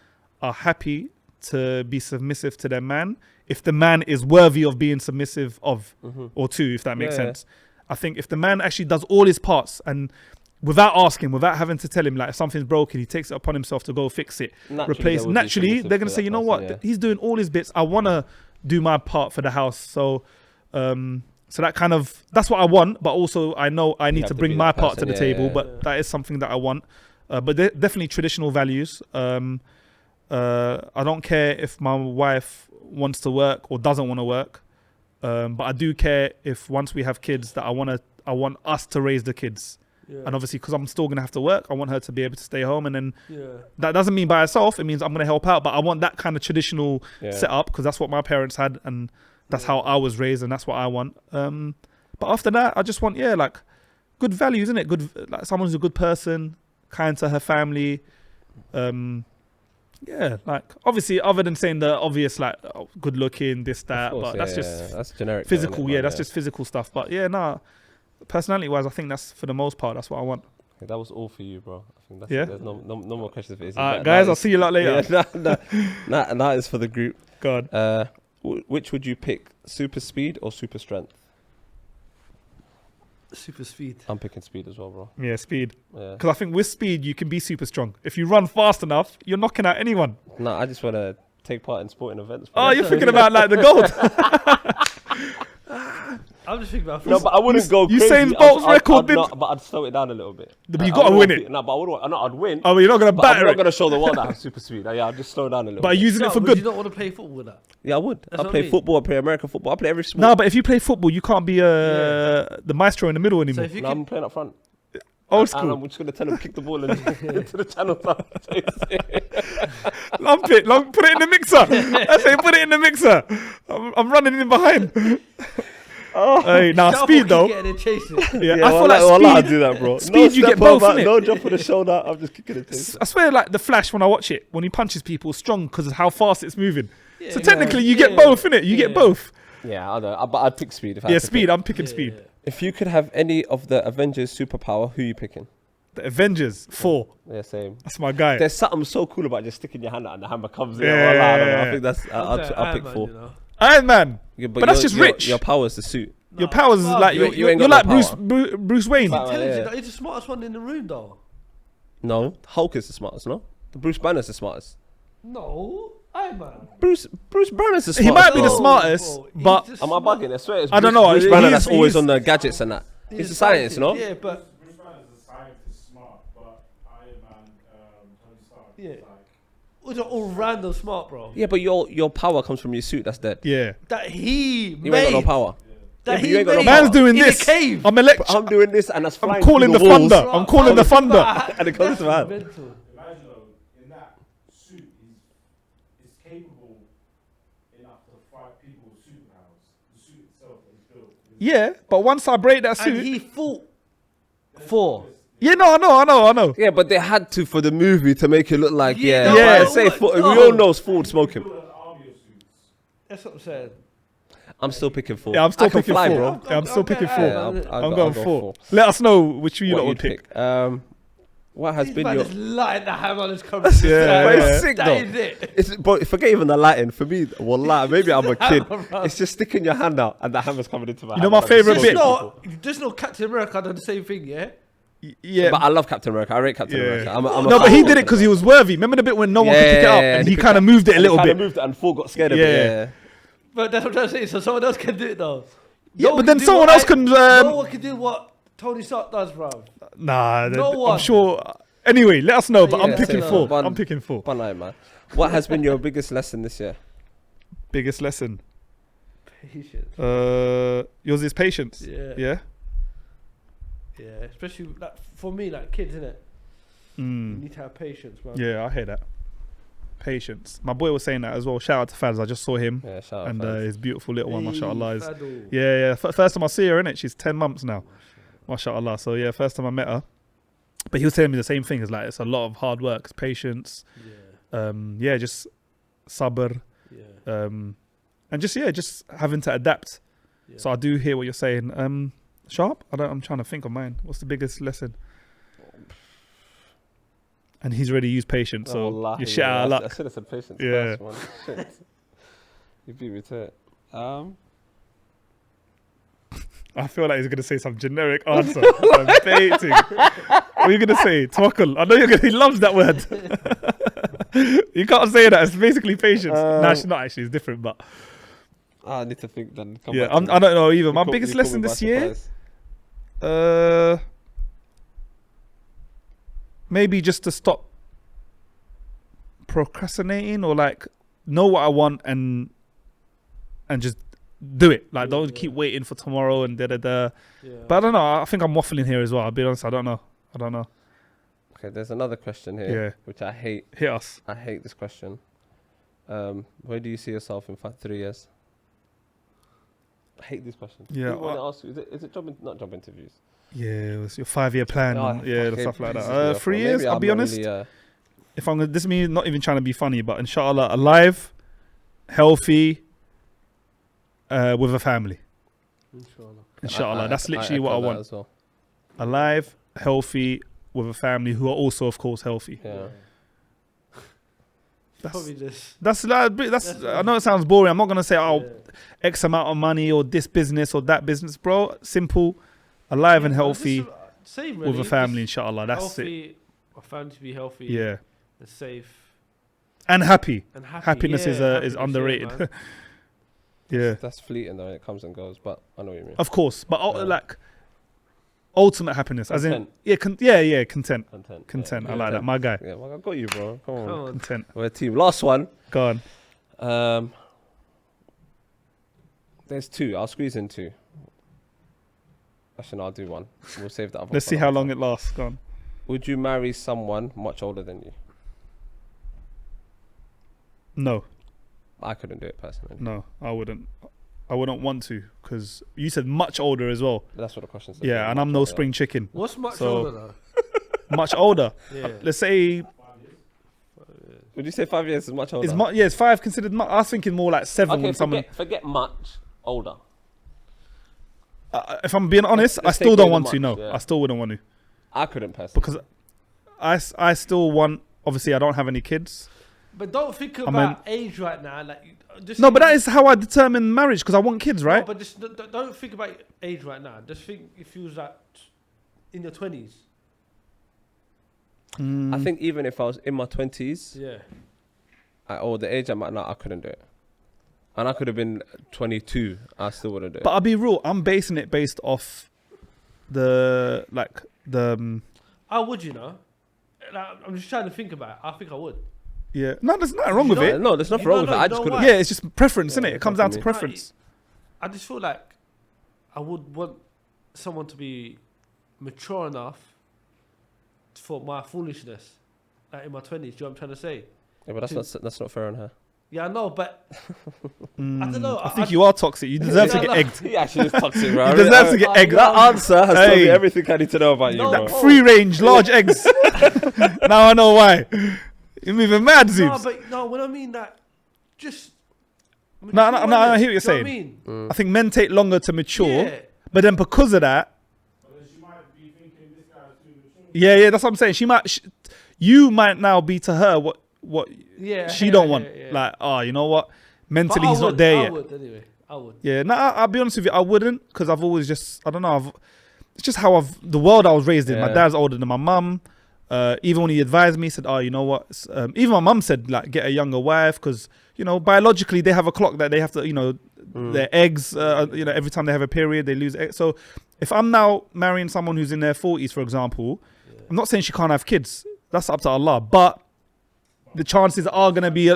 are happy to be submissive to their man if the man is worthy of being submissive of, Mhm. or to, if that makes Yeah. sense. I think if the man actually does all his parts and without asking, without having to tell him, like if something's broken, he takes it upon himself to go fix it, replace. Naturally, they're gonna say, you know what, he's doing all his bits. I wanna do my part for the house. So, so that kind of, that's what I want. But also, I know I need have to to bring be my the part to person, the yeah, table. yeah, But yeah. that is something that I want. But definitely traditional values. I don't care if my wife wants to work or doesn't want to work. But I do care if once we have kids that I want us to raise the kids. Yeah. And obviously, because I'm still going to have to work, I want her to be able to stay home. And then Yeah. that doesn't mean by herself. It means I'm going to help out. But I want that kind of traditional Yeah. setup because that's what my parents had. And that's how I was raised. And that's what I want. But after that, I just want, like good values, isn't it? Good, like someone who's a good person, kind to her family. Like obviously, other than saying the obvious, like good looking, this, that, Of course, but that's yeah, just that's generic. physical. though, innit? That's just physical stuff. But personality wise, I think that's for the most part, that's what I want. Okay, that was all for you, bro. I think that's Yeah? There's no more questions for Izzy. Guys, I'll see you lot later. Yeah, that is for the group. God. Which would you pick, super speed or super strength? Super speed. I'm picking speed as well, bro. Yeah, speed. Yeah. Because I think with speed, you can be super strong. If you run fast enough, you're knocking out anyone. No, I just want to take part in sporting events. Bro. Oh, you're thinking about like the gold. I'm just thinking about. No, but I wouldn't go crazy. Usain Bolt's record did. But I'd slow it down a little bit. But you got to win it. No, but I would. No, I'd win. Oh, but you're not going to But I'm batter not it. going to show the world that I have super speed. Yeah, I'll just slow down a little But bit. using it for Would good. you not want to play football with that? Yeah, I would. That's I what I play mean. football. I play American football. I play every sport. No, but if you play football, you can't be the maestro in the middle So anymore. if you No, can, I'm playing up front. Old And school. I'm just going to tell him kick the ball into the channel. Lump it. Put it in the mixer. I say put it in the mixer. I'm running in behind. Hey, now Scalpel speed keep though. getting it chasing. Yeah, Yeah, I feel like I'll speed. do that, bro. Speed, you step get both, over, innit? no jump on the shoulder. I'm just kicking it. I swear, like the Flash, when I watch it, when he punches people, strong because of how fast it's moving. So Yeah, technically, you yeah. get both, innit? You get Yeah. both. Yeah, I know. But I'd pick speed. If I Yeah, had to speed. pick. I'm picking Yeah, speed. yeah. If you could have any of the Avengers superpower, who are you picking? The Avengers 4. Yeah, same. That's my guy. There's something so cool about just sticking your hand out and the hammer comes in. Yeah, Wallah, I don't know. yeah, I think that's. I'll pick Man, 4. you know. Iron Man. Yeah, But that's your- just rich. Your power's the suit. Your Nah, powers is fuck, like you you're ain't got like no power. Bruce Wayne. But- Intelligent. yeah. He's the smartest one in the room, though. No, Hulk is the smartest. No, the Bruce Banner's the smartest. No, Iron Man. Bruce Banner's the smartest. He might be the bro. smartest, Bro, he's but just Am I smart. bugging? I swear it's I don't Bruce- know, Bruce he Banner is- that's he always is- on the gadgets and that. He's a scientist, no? Yeah, but Bruce Banner is a scientist, smart, but Iron Man, Tony Stark, Yeah. is like. they're all random smart, bro. Yeah, but your power comes from your suit. That's dead. yeah. That he You made. ain't got no power. That Yeah, but he you ain't got no made power. Man's doing in this. a cave. I'm I'm doing this and that's flying. I'm calling through the the walls. thunder. I'm calling the thunder. And it comes to man. Mental. Imagine though, in that suit, he's capable enough to fight people with superpowers. The suit itself that he's built. Yeah, but once I break that And suit, he fought for. yeah, no, I know. Yeah, but they had to for the movie to make it look like Yeah, yeah. no, yeah. but Say what- we no. all know Ford smoking. Built an army of suits. That's what I'm saying. I'm still picking 4. Yeah, I'm still I can picking fly, 4. bro. Yeah, I'm still picking 4. Yeah, I'm I'll going go 4. Let us know which you lot What would you'd pick. pick? What has This been man your? is lighting the hammer on his cover. But Yeah. it's sick That though. is it. It's, but forget even the lighting. For me, wallah, maybe I'm a kid. Hammer, bro. It's just sticking your hand out and the hammer's coming into my You know hand. my and I'm favourite just bit? smoking Just know Captain America done the same thing, yeah? Yeah. But I love Captain America. I rate Captain Yeah. America. I'm a No, but fan he of did it Captain because he America. was worthy. Remember the bit when no one could pick it up Yeah, and he he picked kind of it moved it a And he little kinda bit. moved it and Ford got scared of Yeah. it. Yeah. But that's what I'm trying to say. So someone else can do it, though. Yeah, No one but then can do someone what else can. no one can do what Tony Stark does, bro. Nah, No I'm one. sure. Anyway, let us know. But I'm Yeah, picking same. 4. Fun. I'm picking 4. Fun night, man. What has been your biggest lesson this year? Biggest lesson. Patience. Yours is patience. Yeah. Yeah. Yeah, especially like, for me, like kids, innit? You Mm. need to have patience, man. Yeah, I hear that. Patience. My boy was saying that as well. Shout out to Faz. I just saw him Yeah, shout out. and fans. his beautiful little one. Mashallah. Is, Fadul. yeah. First time I see her, innit? She's 10 months now. Mashallah. So yeah, first time I met her. But he was telling me the same thing. It's like it's a lot of hard work, it's patience. Yeah, Just sabr. yeah, And just having to adapt. yeah. So I do hear what you're saying. Sharp? I'm trying to think of mine. What's the biggest lesson? And he's already used patience, so Wallahi, you shit out of I luck. should have said patience Yeah. first, man. Shit. You beat me to it. I feel like he's gonna say some generic answer. I'm baiting. What are you gonna say? Tawakkul. I know you're gonna. He loves that word. You can't say that. It's basically patience. Nah, it's not actually. It's different, but I need to think then. Come yeah, back to me. I don't know either. You My caught- biggest you caught lesson me by this year, surprise. maybe just to stop procrastinating or like know what I want and just do it. Like don't keep waiting for tomorrow and yeah. But I don't know. I think I'm waffling here as well. I'll be honest. I don't know. Okay, there's another question here, Yeah. which I hate. Hit us. I hate this question. Where do you see yourself in 3 years? I hate this question. Yeah, People want to ask you, is it not job interviews? Yeah, it was your 5-year plan. Oh, and, yeah, the fucking stuff like pisses me that. off, 3 bro. years. Maybe I'll I'm be not honest. really, If I'm gonna, this means not even trying to be funny, but inshallah, alive, healthy, with a family. Inshallah. Inshallah, that's literally what I echo that want. as well. Alive, healthy, with a family who are also, of course, healthy. Yeah. Probably just. That's I know it sounds boring. I'm not gonna say X amount of money or this business or that business, bro. Simple, alive and healthy Same, with a really. family, Just inshallah. That's healthy, a family to be healthy. it. Yeah, And safe and happy. and happy. Happiness is happiness, underrated. man. Yeah, That's fleeting though. It comes and goes, but I know what you mean. of course, but Yeah. like ultimate happiness, as in Content. content. Content. I like that, my guy. Yeah, well, I got you, bro. Come on. Come on. Content. We're a team. Last one. Go on. There's two. I'll squeeze in two. Actually, no, I'll do one. We'll save that. Let's see how long it lasts. Go on. Would you marry someone much older than you? No, I couldn't do it personally. no, I wouldn't. I wouldn't want to, because you said much older as well. That's what the question says. Yeah, and I'm no older. spring chicken. What's much So- older though? Much older. Yeah. Let's say Would you say 5 years is much older? it's 5 considered much. I was thinking more like 7 Okay, when someone. forget much older. If I'm being honest, I let's still take don't away want the to. No, much, yeah. I still wouldn't want to, I couldn't personally. because I still want. Obviously, I don't have any kids. But don't think mean- about age right now. Like, just No, think- but that is how I determine marriage, because I want kids, No, right? but just don't think about age right now. Just think if you was like in your 20s. Mm. I think even if I was in my 20s, Yeah. or the age I'm at now, I couldn't do it. And I could have been 22, I still wouldn't do it. But I'll be real. I'm basing it based off the I would, you know. Like, I'm just trying to think about it. I think I would. yeah. No, there's nothing wrong with You it. No, there's nothing No, wrong with no, it. I you just know couldn't. why? Yeah, it's just preference, Yeah, innit? It it's comes not down for to me. preference. I just feel like I would want someone to be mature enough for my foolishness. Like in my 20s, do you know what I'm trying to say? Yeah, but that's not fair on her. Yeah, I know, but I don't know. I think you are toxic. You deserve to No, get no. egged. He actually is toxic, bro. You deserve to get I- egged. That answer has told me Hey. everything I need to know about you, No, bro. that Free range, large eggs. Now I know why. You're moving mad, No, Zubs. but no, when I mean that, just. No, I hear what you're Do you know saying. what I mean? I think men take longer to mature, Yeah. but then because of that, But then she might be thinking this guy's too mature. yeah, that's what I'm saying. You might now be to her what Yeah, she yeah, don't yeah, want. yeah. Like, oh, you know what? But Mentally, I he's not would, there I yet. would anyway. I would. Yeah, no, I'll be honest with you. I wouldn't, because I've always just, I don't know. It's just how the world I was raised in. My Yeah. dad's older than my mum. Even when he advised me, he said, oh, you know what? Even my mum said, like, get a younger wife, because, you know, biologically they have a clock that they have to, you know, their eggs, you know, every time they have a period, they lose eggs. So if I'm now marrying someone who's in their 40s, for example, I'm not saying she can't have kids. That's up to Allah. But the chances are going to be,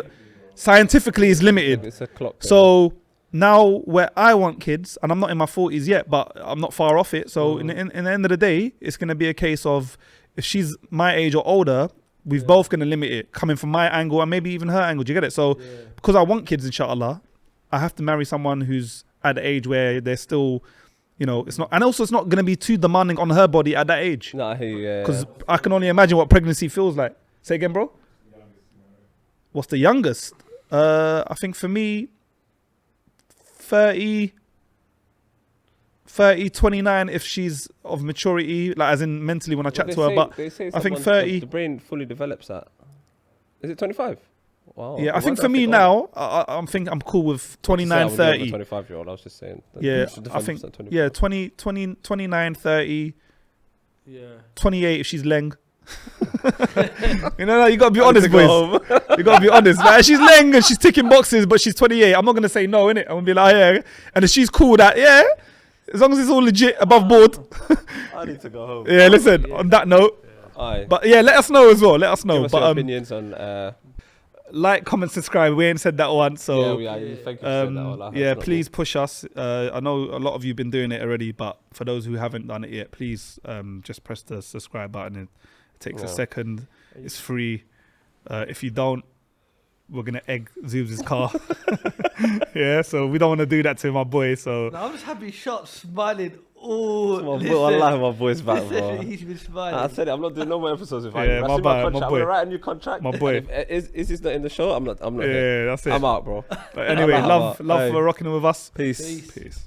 scientifically, is limited. It's a clock. So now where I want kids, and I'm not in my 40s yet, but I'm not far off it. So in the end of the day, it's going to be a case of if she's my age or older, we've both going to limit it coming from my angle and maybe even her angle. Do you get it? So because I want kids, inshallah, I have to marry someone who's at the age where they're still, you know, it's not, and also it's not going to be too demanding on her body at that age. No, I hear you. Yeah, Because I can only imagine what pregnancy feels like. Say again, bro. What's the youngest? I think for me, 30, 29 if she's of maturity, like as in mentally when I chat to her. But they say I think someone- 30. The brain fully develops that. Is it 25? Wow. yeah, I Why think did for me think, now, I'm cool with 29, 30. 25-year-old. I was just saying. Yeah, I think, 29, 30, Yeah. 28 if she's leng. You know, you got to be honest, boys. You got to be honest. Like, she's leng and she's ticking boxes, but she's 28. I'm not going to say no, innit? I'm going to be like, yeah. And if she's cool with that, yeah. As long as it's all legit, above board. I need to go home. Yeah, listen, on that note. Aye. But yeah, let us know as well. Let us know. Give us But your opinions on. like, comment, subscribe. We ain't said that once. Yeah, So we are. Thank you for saying that. Allah, yeah, that's not please push us. I know a lot of you have been doing it already, but for those who haven't done it yet, please just press the subscribe button. It takes a Yeah. second. It's free. If you don't, we're gonna egg Zubs' car. Yeah, so we don't want to do that to my boy. So No, I'm just happy shot smiling all. my listen, boy, Allah, my boy's back, this bro. session, he's been smiling. I said it. I'm not doing no more episodes with Yeah, you. my I see bad, my contract. I'm boy. gonna write a new contract. My boy. If Izzy's not in the show, I'm not. yeah, that's it. I'm out, bro. But anyway, I'm out. love Aye. for rocking with us. Peace. Peace. Peace.